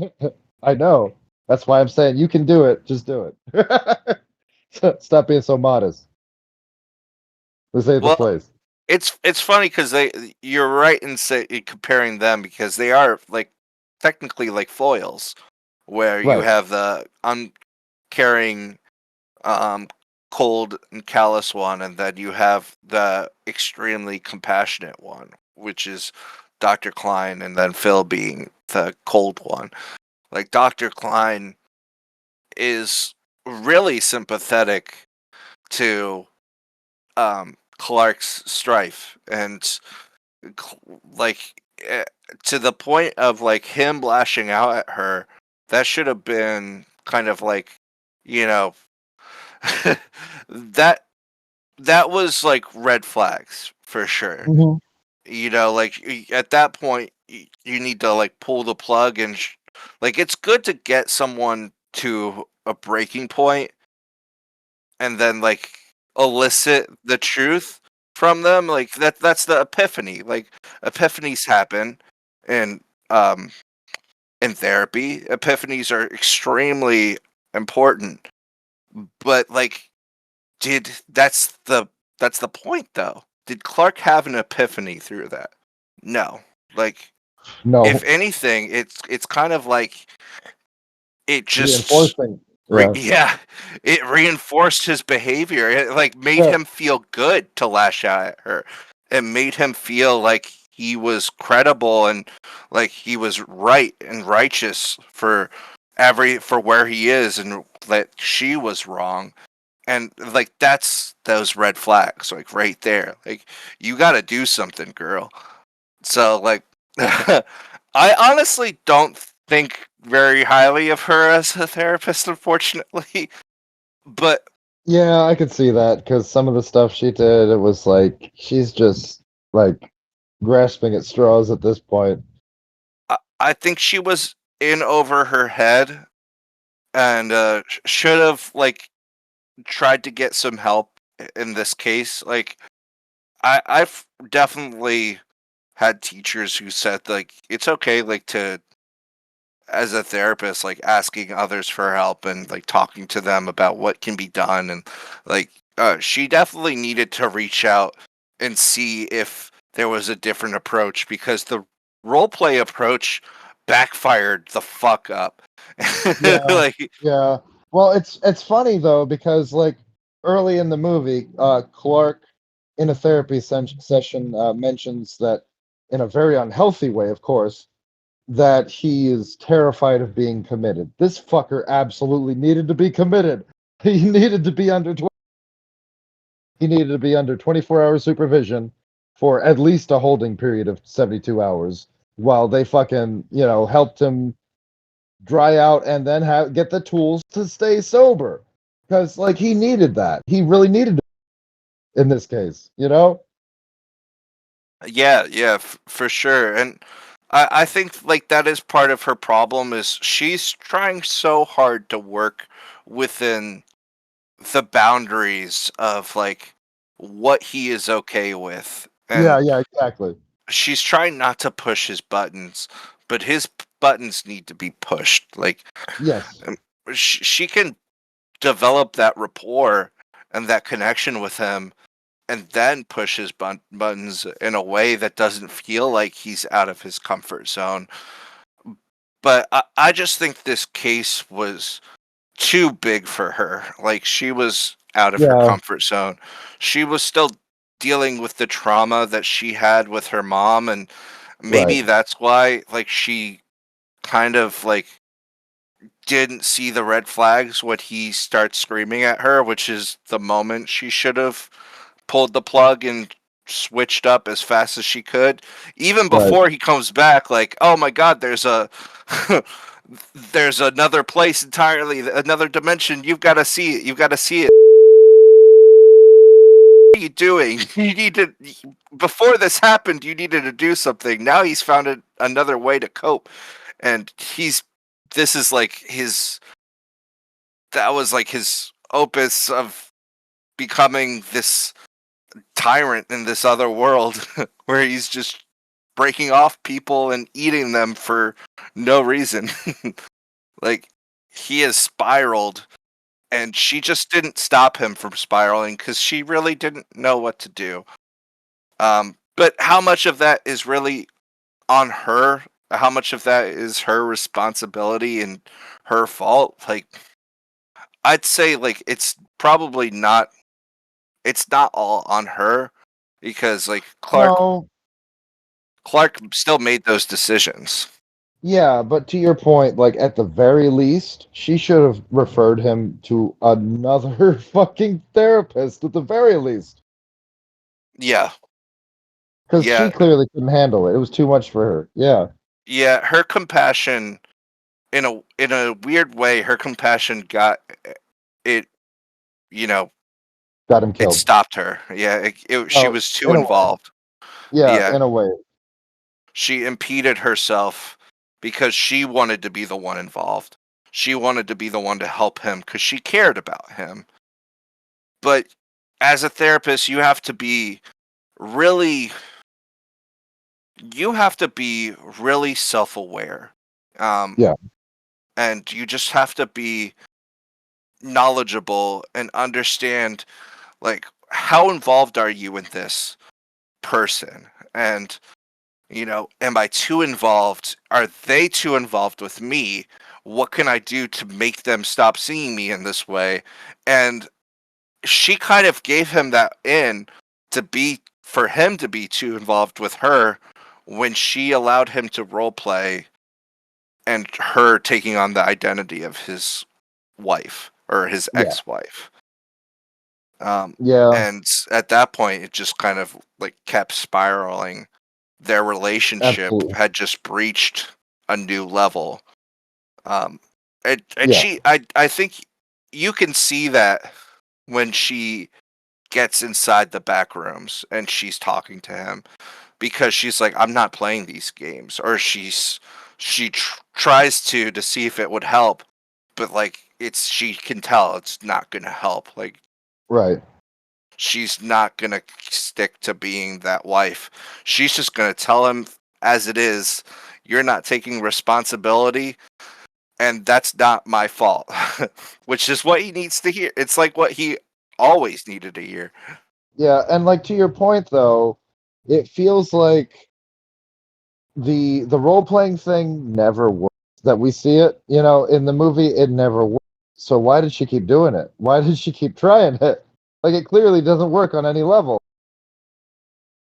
I know. That's why I'm saying you can do it. Just do it. Stop being so modest. This ain't the Well, place. it's funny because you're right in comparing them because they are like technically like foils, where you Right. have the uncaring, um, cold and callous one, and then you have the extremely compassionate one, which is Dr. Klein, and then Phil being the cold one. Like Dr. Klein is really sympathetic to Clark's strife and like to the point of like him lashing out at her. That should have been kind of like, you know, that that was like red flags for sure. Hmm. Like at that point, you need to like pull the plug and like it's good to get someone to a breaking point and then like elicit the truth from them. Like that's the epiphany. Like epiphanies happen in um in therapy. Epiphanies are extremely important. But like did that's the point though. Did Clark have an epiphany through that? No. Like if No. anything, it's kind of like it just Reinforcing. Yeah. yeah, it reinforced his behavior. It like made Yeah. him feel good to lash out at her. It made him feel like he was credible and like he was right and righteous for where he is and that she was wrong. And like that's those red flags like right there. Like you got to do something, girl. So like I honestly don't think very highly of her as a therapist, unfortunately. But Yeah, I could see that because some of the stuff she did, it was like she's just like grasping at straws at this point. I think she was in over her head and should have like tried to get some help in this case. Like I've definitely had teachers who said like it's okay like to as a therapist like asking others for help and like talking to them about what can be done and like she definitely needed to reach out and see if there was a different approach because the role play approach backfired the fuck up. Yeah, Like yeah. Well, it's funny though because like early in the movie, Clark, in a therapy session, mentions that, in a very unhealthy way, of course, that he is terrified of being committed. This fucker absolutely needed to be committed. He needed to be under he needed to be under 24-hour supervision for at least a holding period of 72 hours while they fucking, helped him dry out and then get the tools to stay sober. Because, like, he needed that. He really needed it in this case, you know? Yeah, yeah, for sure. And I think like that is part of her problem is she's trying so hard to work within the boundaries of like what he is okay with. Yeah, And yeah, exactly. she's trying not to push his buttons, but his buttons need to be pushed. Like Yes, um, she can develop that rapport and that connection with him and then push his buttons in a way that doesn't feel like he's out of his comfort zone. But I just think this case was too big for her. Like she was out of her yeah, comfort zone. She was still dealing with the trauma that she had with her mom, and right, maybe that's why like she kind of like didn't see the red flags when he starts screaming at her, which is the moment she should have pulled the plug and switched up as fast as she could. Even right. before he comes back, like, oh my god, there's a there's another place entirely, another dimension. You've got to see it. You've got to see it. What are you doing? You need to. Before this happened, you needed to do something. Now he's found another way to cope, and he's. This is like his. That was like his opus of becoming this tyrant in this other world where he's just breaking off people and eating them for no reason. Like he has spiraled and she just didn't stop him from spiraling because she really didn't know what to do. But how much of that is really on her? How much of that is her responsibility and her fault? Like I'd say like it's probably not it's not all on her because like No, Clark still made those decisions. yeah, but to your point, like at the very least, she should have referred him to another fucking therapist at the very least. Yeah, Because she yeah, clearly couldn't handle it. It was too much for her. Yeah, yeah. Her compassion, in a weird way, her compassion got it. You know, got him it killed. stopped her. Yeah, she Oh, was too in a way. involved. Yeah, Yeah, in a way. she impeded herself because she wanted to be the one involved. She wanted to be the one to help him because she cared about him. But as a therapist, really you have to be really self-aware. Um, Yeah, and you just have to be knowledgeable and understand like how involved are you in this person, and am I too involved, are they too involved with me, what can I do to make them stop seeing me in this way. And she kind of gave him that in to be for him to be too involved with her when she allowed him to role play and her taking on the identity of his wife or his yeah, ex-wife. Um, yeah, and at that point, it just kind of like kept spiraling. Their relationship absolutely. had just breached a new level. Um, and Yeah, I think you can see that when she gets inside the back rooms and she's talking to him because she's like, I'm not playing these games, or she tries to see if it would help, but like she can tell it's not gonna help. Like right. she's not gonna stick to being that wife. She's just gonna tell him as it is. You're not taking responsibility, and that's not my fault. Which is what he needs to hear. It's like what he always needed to hear. Yeah, and like to your point though, it feels like the role playing thing never works. That we see it, in the movie, it never worked. So why did she keep doing it? Why did she keep trying it? Like it clearly doesn't work on any level.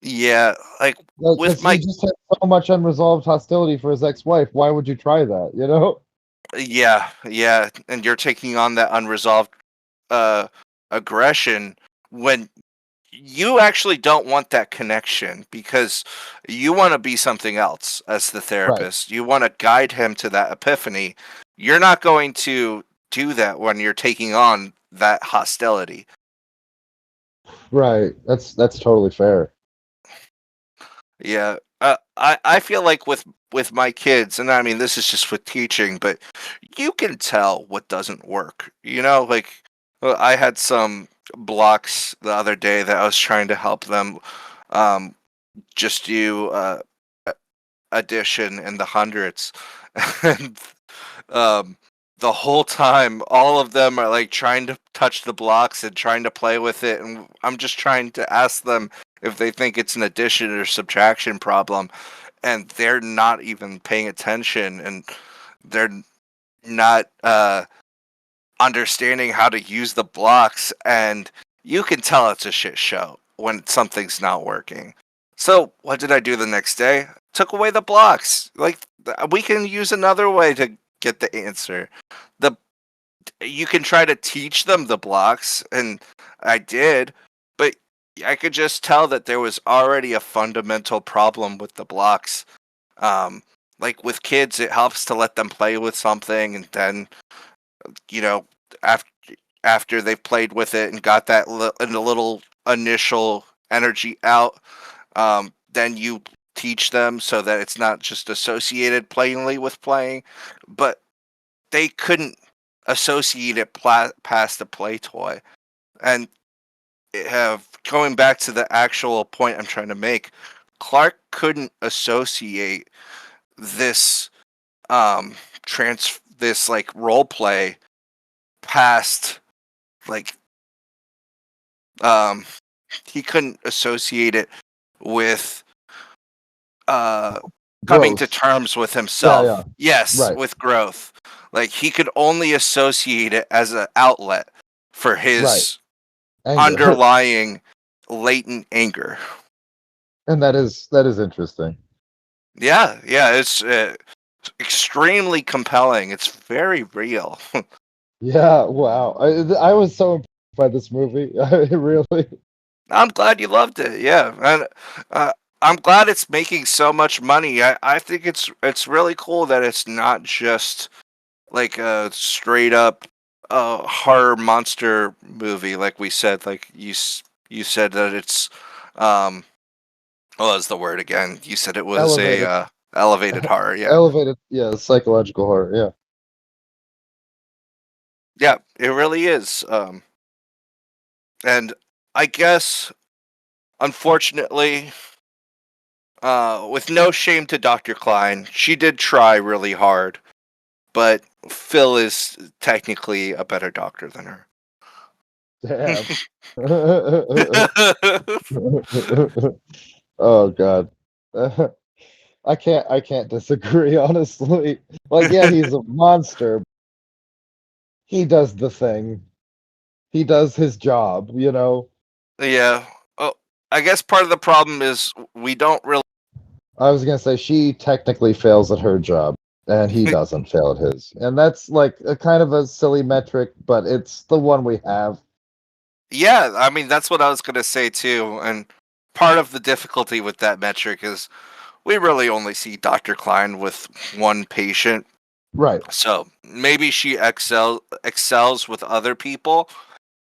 Yeah, like with Because he my just had so much unresolved hostility for his ex-wife. Why would you try that? You know? yeah, and you're taking on that unresolved uh aggression when you actually don't want that connection because you want to be something else as the Right. therapist. You want to guide him to that epiphany. You're not going to do that when you're taking on that hostility. Right. That's totally fair. Yeah. I feel like with my kids, and I mean this is just with teaching, but you can tell what doesn't work. You know, like I had some blocks the other day that I was trying to help them um, just do addition in the hundreds, and um, the whole time, all of them are like trying to touch the blocks and trying to play with it, and I'm just trying to ask them if they think it's an addition or subtraction problem, and they're not even paying attention, and they're not understanding how to use the blocks, and you can tell it's a shit show when something's not working. So, what did I do the next day? Took away the blocks. Like we can use another way to get the answer. The You can try to teach them the blocks, and I did, but I could just tell that there was already a fundamental problem with the blocks. Um, like with kids, it helps to let them play with something, and then you know, after they've played with it and got that a little initial energy out, then you teach them so that it's not just associated plainly with playing, but they couldn't associate it past the play toy. And have going back to the actual point I'm trying to make, Clark couldn't associate this um this like role play past like um he couldn't associate it with uh coming to Growth. terms with Yeah, yeah. himself. Yes, Right. with growth. Like he could only associate it as an outlet for Right. his Anger. underlying latent anger. And that is interesting. Yeah, it's extremely compelling. It's very real. Yeah, wow. I was so impressed by this movie. I really. I'm glad you loved it. Yeah, and uh, I'm glad it's making so much money. I think it's really cool that it's not just like a straight up horror monster movie, like we said. Like you said that it's what was the word again? You said it was a Elevated. elevated horror. Yeah, Elevated, yeah, psychological horror, yeah. yeah, it really is. And I guess unfortunately, with no shame to Dr. Klein, she did try really hard, but Phil is technically a better doctor than her. Damn. Oh god. I can't disagree, honestly. Like, yeah, he's a monster. He does the thing. He does his job, you know? Yeah. Oh, I guess part of the problem is we don't really. I was gonna say she technically fails at her job, and he doesn't fail at his. And that's like a kind of a silly metric, but it's the one we have. Yeah, I mean that's what I was gonna say too. And part of the difficulty with that metric is we really only see Dr. Klein with one patient. Right. So maybe she excels with other people.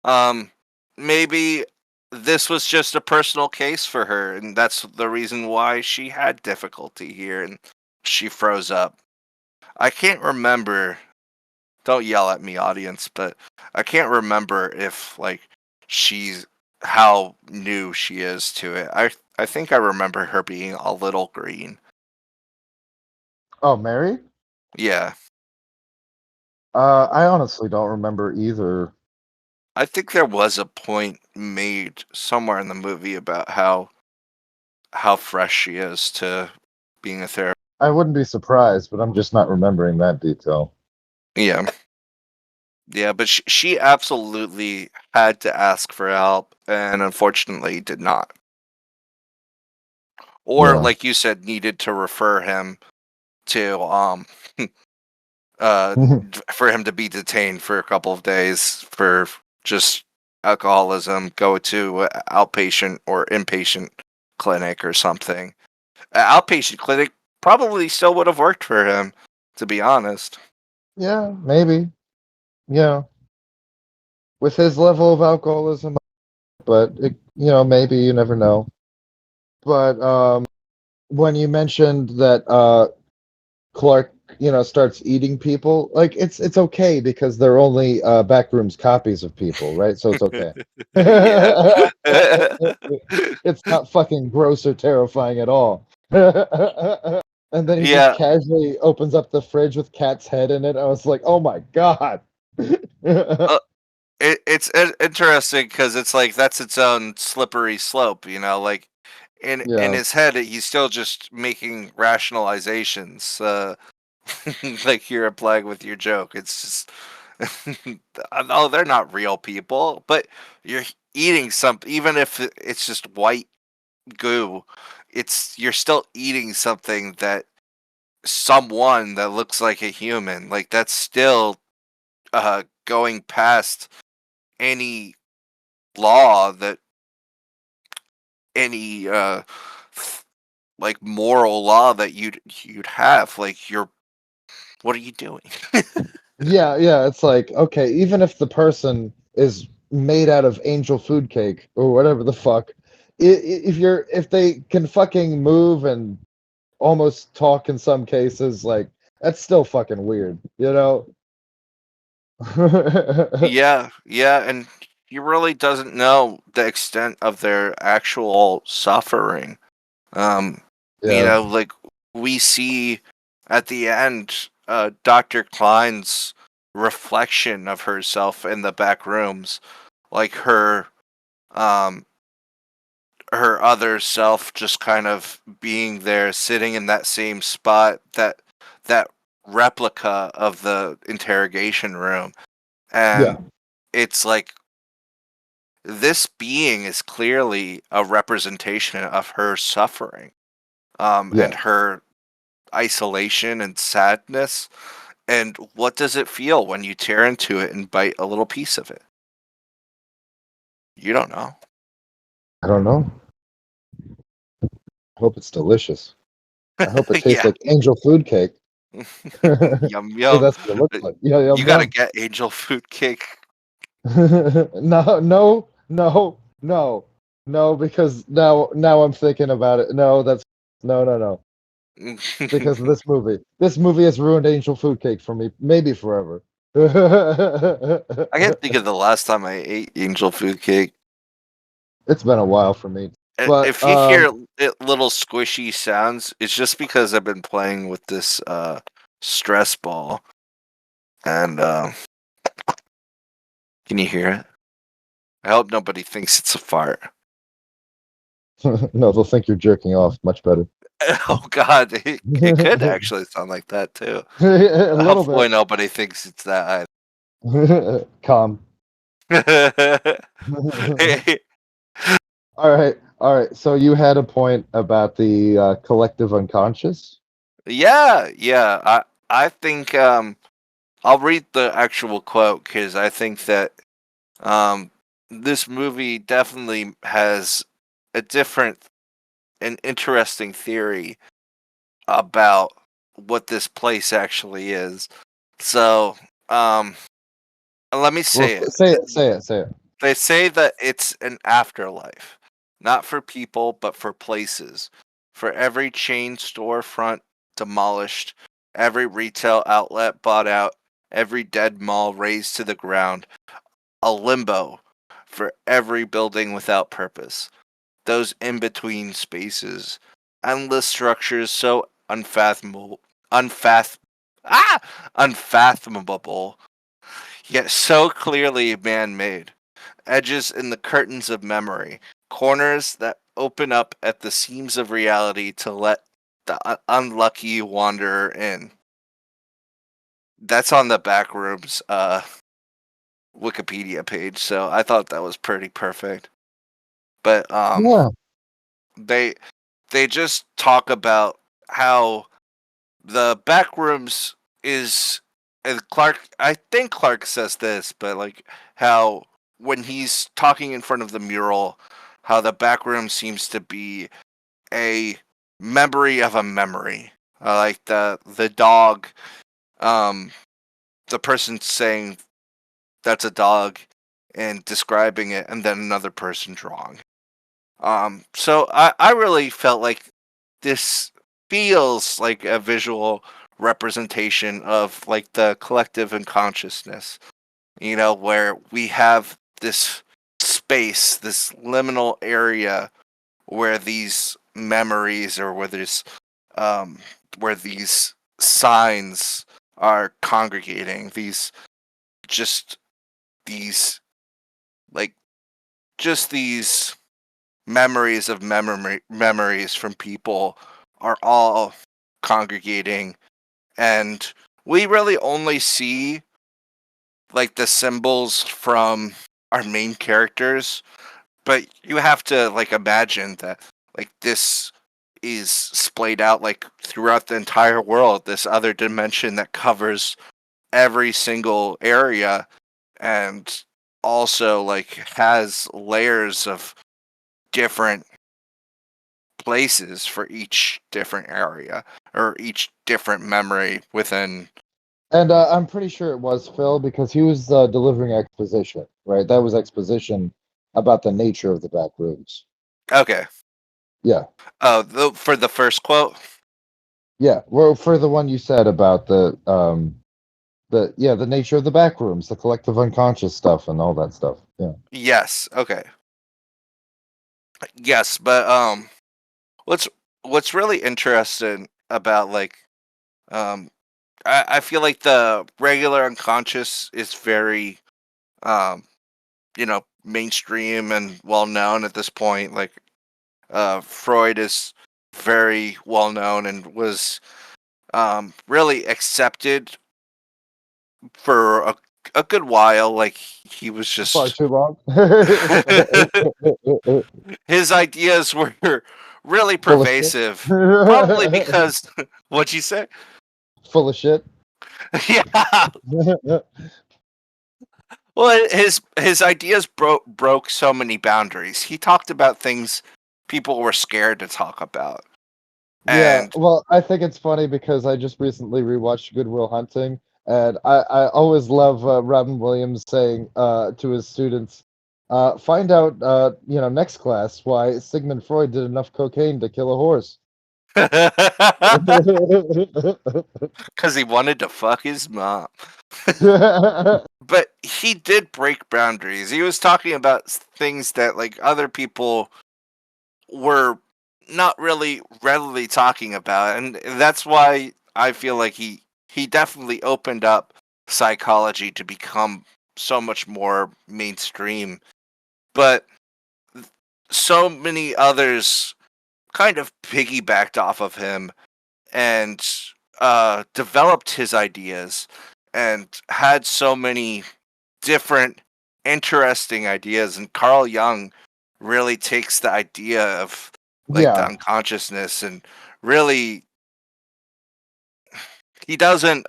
Um, maybe this was just a personal case for her, and that's the reason why she had difficulty here, and she froze up. I can't remember. Don't yell at me, audience, but I can't remember if like she's how new she is to it. I think I remember her being a little green. Oh, Mary? Yeah, I honestly don't remember either. I think there was a point made somewhere in the movie about how fresh she is to being a therapist. I wouldn't be surprised, but I'm just not remembering that detail. Yeah. Yeah, but she absolutely had to ask for help, and unfortunately did not. Or, Yeah. like you said, needed to refer him to for him to be detained for a couple of days for just alcoholism, go to outpatient or inpatient clinic or something. Outpatient clinic probably still would have worked for him, to be honest. Yeah, maybe. Yeah. With his level of alcoholism, but maybe you never know. But when you mentioned that Clark, starts eating people, like it's okay because they're only Backrooms copies of people, right? So it's okay. Yeah. It's not fucking gross or terrifying at all. And then he just Yeah, casually opens up the fridge with Cat's head in it. I was like, oh my god. uh, it's interesting because it's like that's its own slippery slope, you know. Like in Yeah, his head, he's still just making rationalizations, like you're applying with your joke. It's just, oh, they're not real people, but you're eating something, even if it's just white goo. You're still eating something that someone that looks like a human. Like that's still going past any law that any like moral law that you'd have. Like you're what are you doing? yeah, yeah. It's like, okay, even if the person is made out of angel food cake or whatever the fuck, if they can fucking move and almost talk in some cases, like that's still fucking weird, you know? Yeah, yeah, and he really doesn't know the extent of their actual suffering. Um, Yeah, like we see at the end, Dr. Klein's reflection of herself in the back rooms, like um, her other self just kind of being there, sitting in that same spot, that replica of the interrogation room, yeah, and it's like this being is clearly a representation of her suffering, and yeah. her isolation and sadness. And what does it feel when you tear into it and bite a little piece of it? You don't know. I don't know. I hope it's delicious. I hope it tastes Yeah. like angel food cake. Yum Hey, yum. that's what it looks like. Yeah, You yum gotta yum. get angel food cake. No, no, no, no, no, because now I'm thinking about it. No, that's no, no, no. Because of this movie. This movie has ruined angel food cake for me, maybe forever. I can't think of the last time I ate angel food cake. It's been a while for me. But If you hear it little squishy sounds, it's just because I've been playing with this stress ball, and can you hear it? I hope nobody thinks it's a fart. no, they'll think you're jerking off much better. Oh God, it could actually sound like that too. A little Hopefully bit. nobody thinks it's that Calm. either. All right. So you had a point about the collective unconscious. Yeah, yeah. I think I'll read the actual quote because I think that um this movie definitely has a different and interesting theory about what this place actually is. So, let me Well, say it. say it, say it, say it. They say that it's an afterlife, not for people, but for places. For every chain storefront demolished, every retail outlet bought out, every dead mall razed to the ground, a limbo for every building without purpose. Those in between spaces, endless structures so unfath, ah, unfathomable, yet so clearly man made, edges in the curtains of memory, corners that open up at the seams of reality to let the unlucky wanderer in. That's on the Backrooms Wikipedia page, so I thought that was pretty perfect. But Yeah. they they just talk about how the Backrooms is, and Clark, I think Clark says this, but like how when he's talking in front of the mural, how the Backroom seems to be a memory of a memory. Like the dog, um, the person saying that's a dog and describing it, and then another person drawing. So I really felt like this feels like a visual representation of like the collective unconsciousness, where we have this space, this liminal area where these memories or um where these signs are congregating, just these like just these memories of memories from people are all congregating, and we really only see like the symbols from our main characters, but you have to like imagine that like this is splayed out like throughout the entire world, this other dimension that covers every single area, and also like has layers of different places for each different area or each different memory within. And I'm pretty sure it was Phil because he was delivering exposition, right? That was exposition about the nature of the back rooms. Okay. Yeah, Oh, for the first quote. yeah. Well, for the one you said about the nature of the back rooms, the collective unconscious stuff, and all that stuff. Yeah, Yes. Okay. Yes, but what's what's really interesting about like um I feel like the regular unconscious is very um mainstream and well known at this point. Like Freud is very well known and was really accepted for a good while. Like he was for far just too long. his ideas were really Full of shit. pervasive. Probably because what'd you say? Full of shit. Yeah. Well, his ideas broke so many boundaries. He talked about things people were scared to talk about, Yeah, and well, I think it's funny because I just recently rewatched Good Will Hunting, and I always love Robin Williams saying to his students, find out, next class why Sigmund Freud did enough cocaine to kill a horse. because he wanted to fuck his mom. But he did break boundaries. He was talking about things that like other people were not really readily talking about, and that's why I feel like he definitely opened up psychology to become so much more mainstream. But so many others kind of piggybacked off of him and developed his ideas and had so many different interesting ideas, and Carl Jung really takes the idea of like the Yeah, unconsciousness and really he doesn't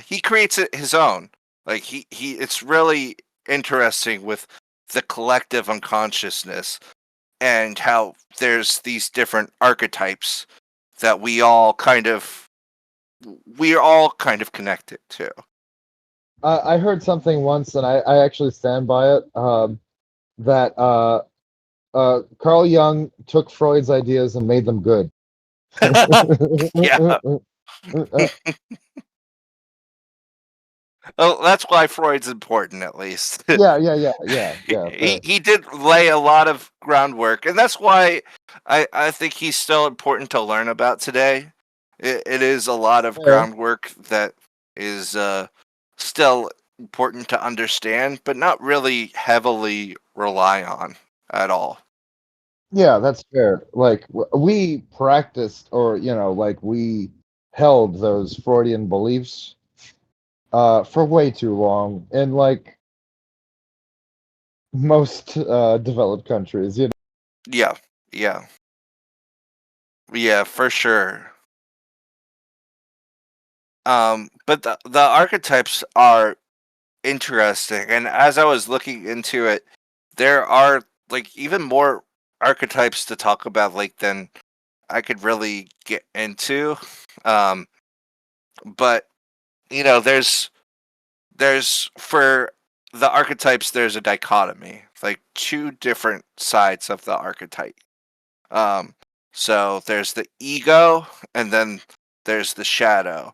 he creates it his own. Like he it's really interesting with the collective unconsciousness and how there's these different archetypes that we're all kind of connected to. I heard something once, and I actually stand by it. That Carl Jung took Freud's ideas and made them good. Yeah. Oh, that's why Freud's important, at least. yeah. he Fair. he did lay a lot of groundwork, and that's why I think he's still important to learn about today. It is a lot of Fair. groundwork that is still important to understand, but not really heavily rely on at all. Yeah, that's fair. Like we practiced, or like we held those Freudian beliefs for way too long, and like most developed countries. You know, Yeah, yeah, yeah, for sure. But the archetypes are interesting, and as I was looking into it, there are like even more archetypes to talk about, like than I could really get into. Um, but there's for the archetypes, there's a dichotomy, like two different sides of the archetype. Um, so there's the ego, and then there's the shadow,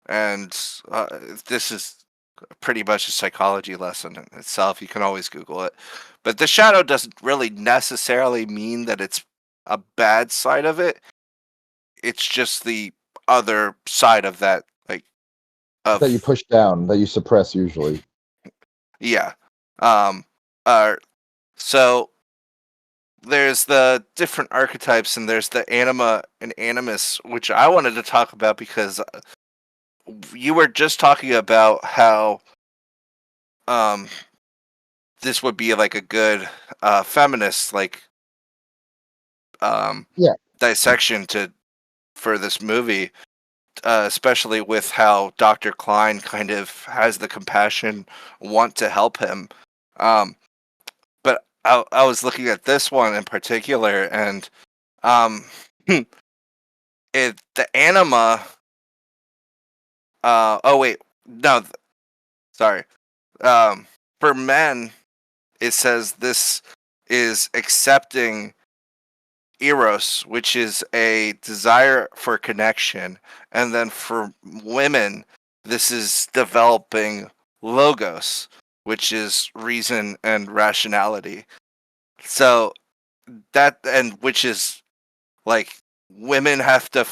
and uh, this is pretty much a psychology lesson in itself. You can always Google it, but the shadow doesn't really necessarily mean that it's a bad side of it. It's just the other side of that, like that you of push down, that you suppress usually. yeah. Um, uh, so there's the different archetypes, and there's the anima and animus, which I wanted to talk about because you were just talking about how um this would be like a good feminist like um Yeah, dissection to for this movie, especially with how Dr. Klein kind of has the compassion, want to help him. Um, but I was looking at this one in particular, and um, the anima. Oh wait, no, sorry. Um, for men, it says this is accepting eros, which is a desire for connection, and then for women, this is developing logos, which is reason and rationality. So that, and which is like women have to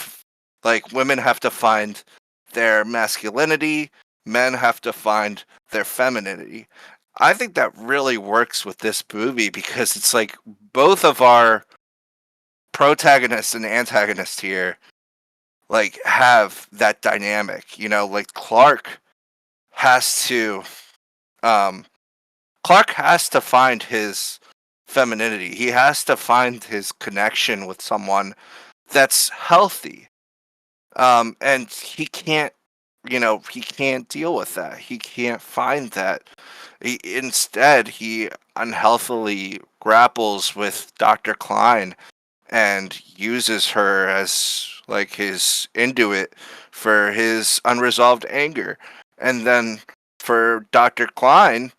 women have to find their masculinity, men have to find their femininity. I think that really works with this movie because it's like both of our protagonist and antagonist here like have that dynamic, like has to um Clark has to find his femininity. He has to find his connection with someone that's healthy. And he can't, he can't deal with that. He can't find that. Instead, he unhealthily grapples with Dr. Klein and uses her as like his induit for his unresolved anger. And then for Dr. Klein,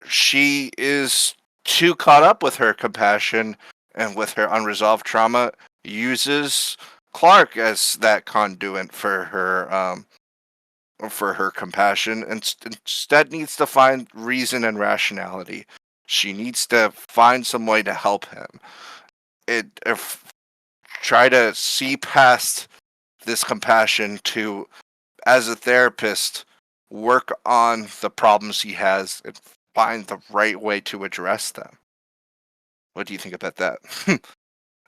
she is too caught up with her compassion and with her unresolved trauma, uses Clark as that conduit for her compassion, and instead needs to find reason and rationality. She needs to find some way to help him. If try to see past this compassion to, as a therapist, work on the problems he has and find the right way to address them. What do you think about that?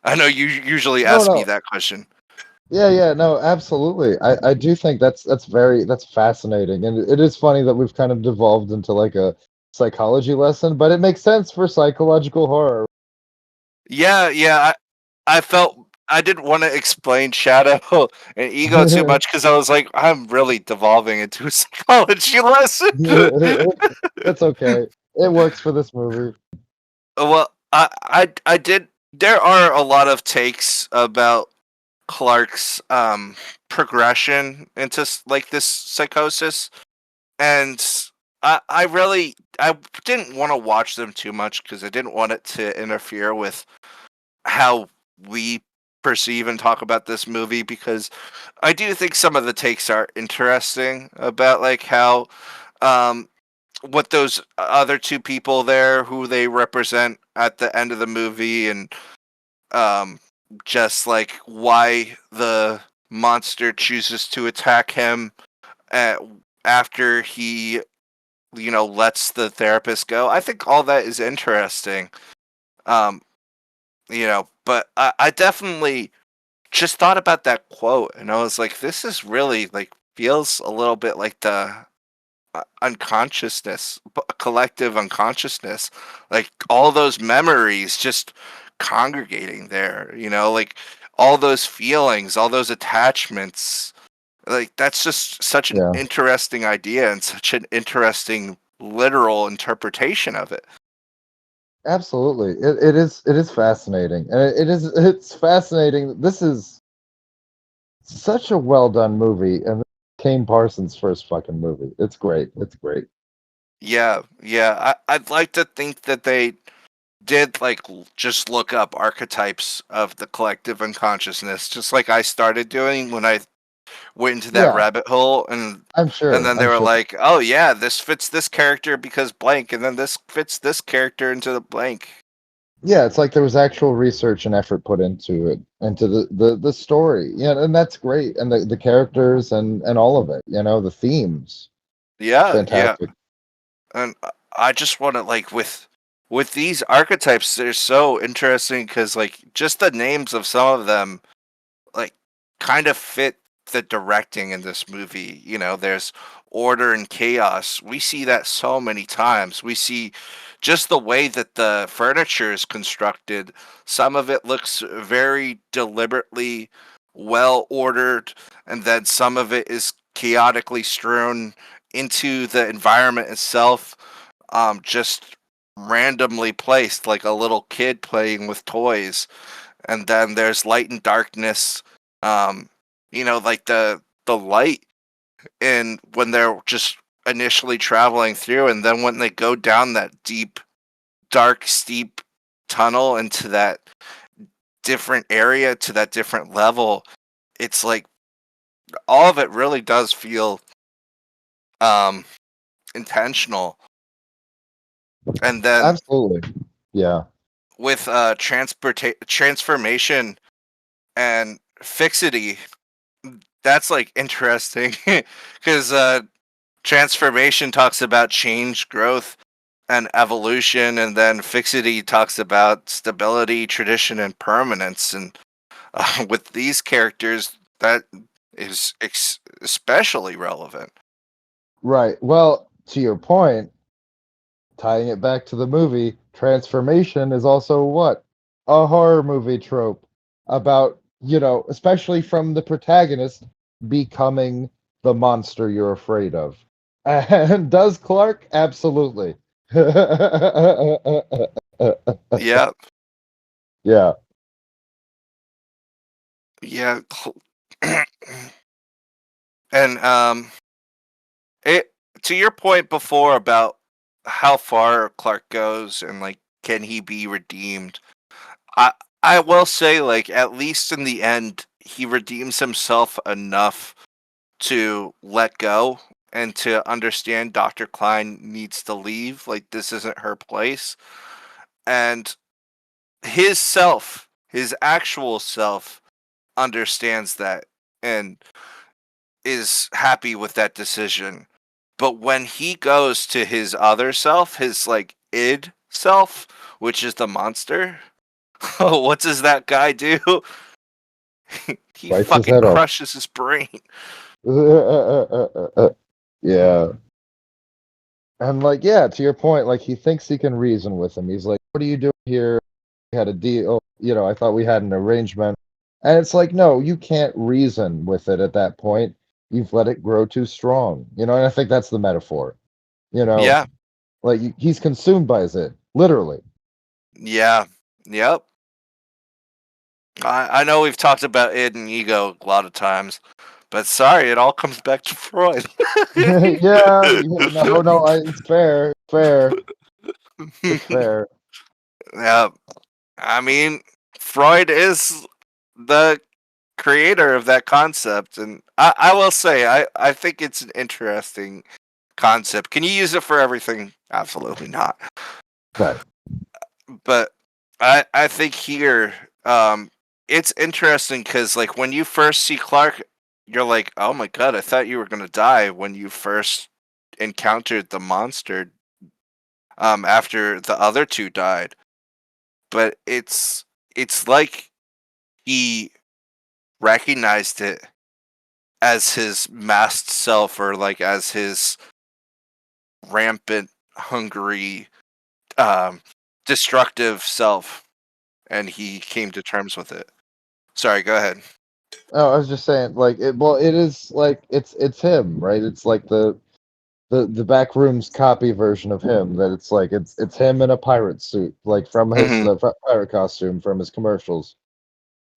I know you usually no, ask me no, that question. yeah, no, absolutely. I do think that's fascinating, and it is funny that we've kind of devolved into like a psychology lesson, but it makes sense for psychological horror. Yeah, yeah. I felt I didn't want to explain shadow and ego too much because I was like, I'm really devolving into a psychology lesson. That's okay. It works for this movie. Well, I did. There are a lot of takes about Clark's progression into like this psychosis, and I didn't want to watch them too much because I didn't want it to interfere with how we perceive and talk about this movie, because I do think some of the takes are interesting about like how um what those other two people there, who they represent at the end of the movie, and um just like why the monster chooses to attack him at, after he lets the therapist go. I think all that is interesting. um but I definitely just thought about that quote, and I was like, this is really like feels a little bit like unconsciousness, collective unconsciousness, like all those memories just congregating there, like all those feelings, all those attachments. Like that's just such an Yeah, interesting idea and such an interesting literal interpretation of it. absolutely. It is fascinating, and it's fascinating. This is such a well done movie, and this is Kane Parsons' first fucking movie. It's great. It's great. Yeah, yeah. I'd like to think that they did like just look up archetypes of the collective unconsciousness, just like I started doing when I went into that Yeah, rabbit hole, I'm and sure. then they I'm were sure. like, "Oh yeah, this fits this character because blank, and then this fits this character into the blank." Yeah, it's like there was actual research and effort put into it, into the story. Yeah, and that's great. And the characters and all of it. The themes. Yeah, yeah. Fantastic. And I just want to like with these archetypes, they're so interesting because like just the names of some of them like kind of fit the directing in this movie. There's order and chaos. We see that so many times. We see just the way that the furniture is constructed. Some of it looks very deliberately well ordered, and then some of it is chaotically strewn into the environment itself, just randomly placed like a little kid playing with toys. And then there's light and darkness, um like the light and when they're just initially traveling through, and then when they go down that deep, dark, steep tunnel into that different area, to that different level, it's like all of it really does feel um intentional. And then Absolutely. Yeah. with transformation and fixity, that's like interesting because transformation talks about change, growth, and evolution, and then fixity talks about stability, tradition, and permanence. And with these characters, that is especially relevant. Right. Well, to your point, tying it back to the movie, transformation is also what? A horror movie trope about, especially from the protagonist becoming the monster you're afraid of. And does Clark? Absolutely. Yeah, Yeah. yeah, and it to your point before about how far Clark goes and like can he be redeemed. I I will say, like, at least in the end, he redeems himself enough to let go and to understand Dr. Klein needs to leave. Like, this isn't her place. And his self, his actual self, understands that and is happy with that decision. But when he goes to his other self, his like id self, which is the monster, what does that guy do? He Bites his fucking head off. crushes his brain. Yeah. And like, yeah, to your point, like he thinks he can reason with him. He's like, "What are you doing here? We had a deal. I thought we had an arrangement." And it's like, no, you can't reason with it at that point. You've let it grow too strong. And I think that's the metaphor. You know, Yeah, like he's consumed by it, literally. yeah, yep. I know we've talked about id and ego a lot of times, but sorry, it all comes back to Freud. Yeah, yeah, no, no, it's fair, fair, it's fair. Yeah, I mean, Freud is the creator of that concept, and I will say, I think it's an interesting concept. Can you use it for everything? Absolutely not. Right. But I think here, it's interesting because like when you first see Clark, you're like, oh my god, I thought you were gonna die when you first encountered the monster. After the other two died, but it's like he recognized it as his masked self, or like as his rampant, hungry, um, destructive self, and he came to terms with it. Sorry, go ahead. Oh, I was just saying, like, well, it is like it's him, right? It's like the Backrooms copy version of him. That it's like it's him in a pirate suit, like from his Hmm. pirate costume from his commercials,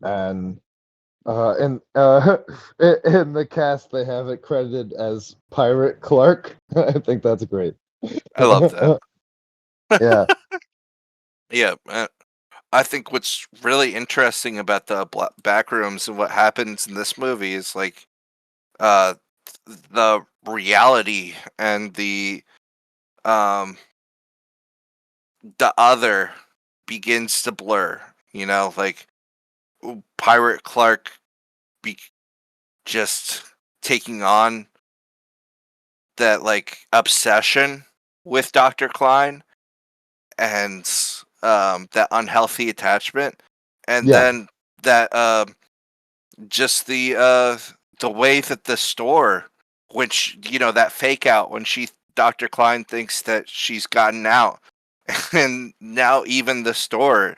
and and in the cast they have it credited as Pirate Clark. I think that's great. I love that. Yeah, Yeah, I think what's really interesting about the Backrooms and what happens in this movie is like uh the reality and um the other begins to blur. Like Pirate Clark be just taking on that like obsession with Dr. Klein and that unhealthy attachment, and yeah, then that just the way that the store, which that fake out when she Dr. Klein thinks that she's gotten out, and now even the store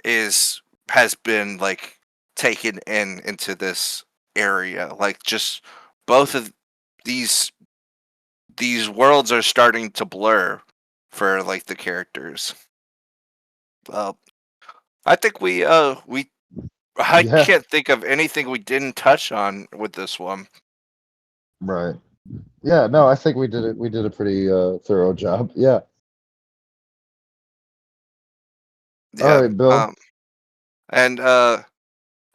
is has been like taken into this area. Like just both of these these worlds are starting to blur for like the characters. Uh, I think we I yeah, can't think of anything we didn't touch on with this one. right. Yeah, no, I think we did it. We did a pretty thorough job. Yeah. All Yeah. right, Bill. And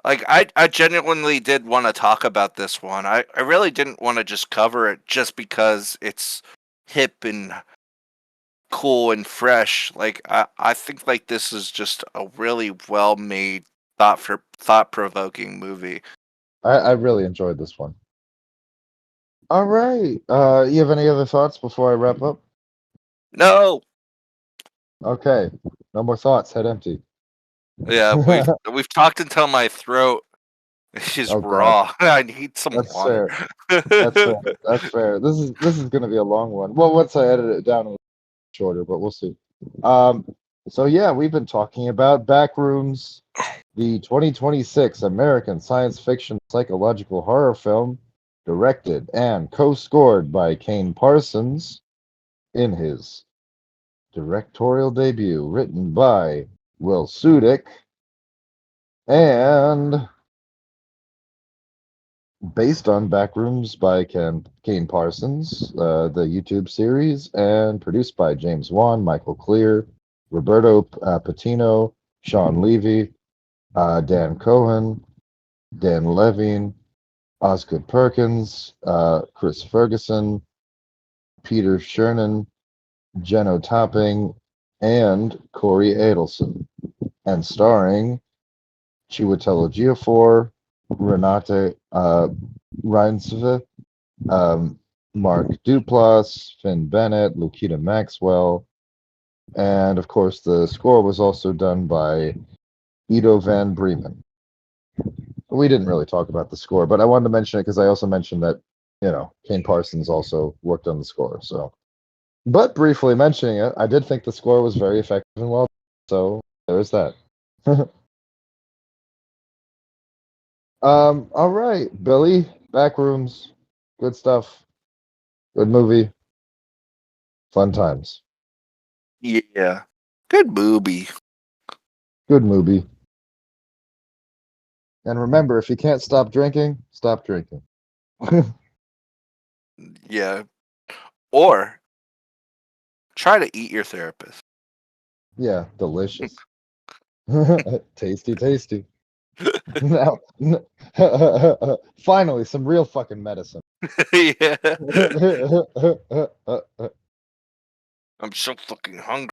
like I genuinely did want to talk about this one. I really didn't want to just cover it just because it's hip and cool and fresh. Like I think like this is just a really well made thought provoking movie. I really enjoyed this one. All right. You have any other thoughts before I wrap up? No. Okay. No more thoughts. Head empty. Yeah, we've talked until my throat is Oh God, raw. I need some that's water. fair. That's fair. That's fair. This is going to be a long one. Well, once I edit it down, it'll be shorter, but we'll see. Um. So yeah, we've been talking about Backrooms, the 2026 American science fiction psychological horror film, directed and co-scored by Kane Parsons in his directorial debut, written by Will Sudick and based on Backrooms by Kane Parsons, the YouTube series, and produced by James Wan, Michael Clear, Roberto Patino, Sean Levy, Dan Cohen, Dan Levine, Osgood Perkins, Chris Ferguson, Peter Shernan, Jenno Topping, and Corey Adelson, and starring Chiwetel Ejiofor, Renate Reinsve, Mark Duplass, Finn Bennett, Lukita Maxwell, and of course the score was also done by Ido Van Bremen. We didn't really talk about the score, but I wanted to mention it because I also mentioned that Kane Parsons also worked on the score. So, but briefly mentioning it, I did think the score was very effective and well. So there's that. All right, Billy, Backrooms, good stuff, good movie, fun times, Yeah. Good movie. good movie. And remember, if you can't stop drinking, stop drinking. Yeah. Or try to eat your therapist. Yeah, delicious. Tasty, tasty. Now, finally, some real fucking medicine. Yeah. I'm so fucking hungry.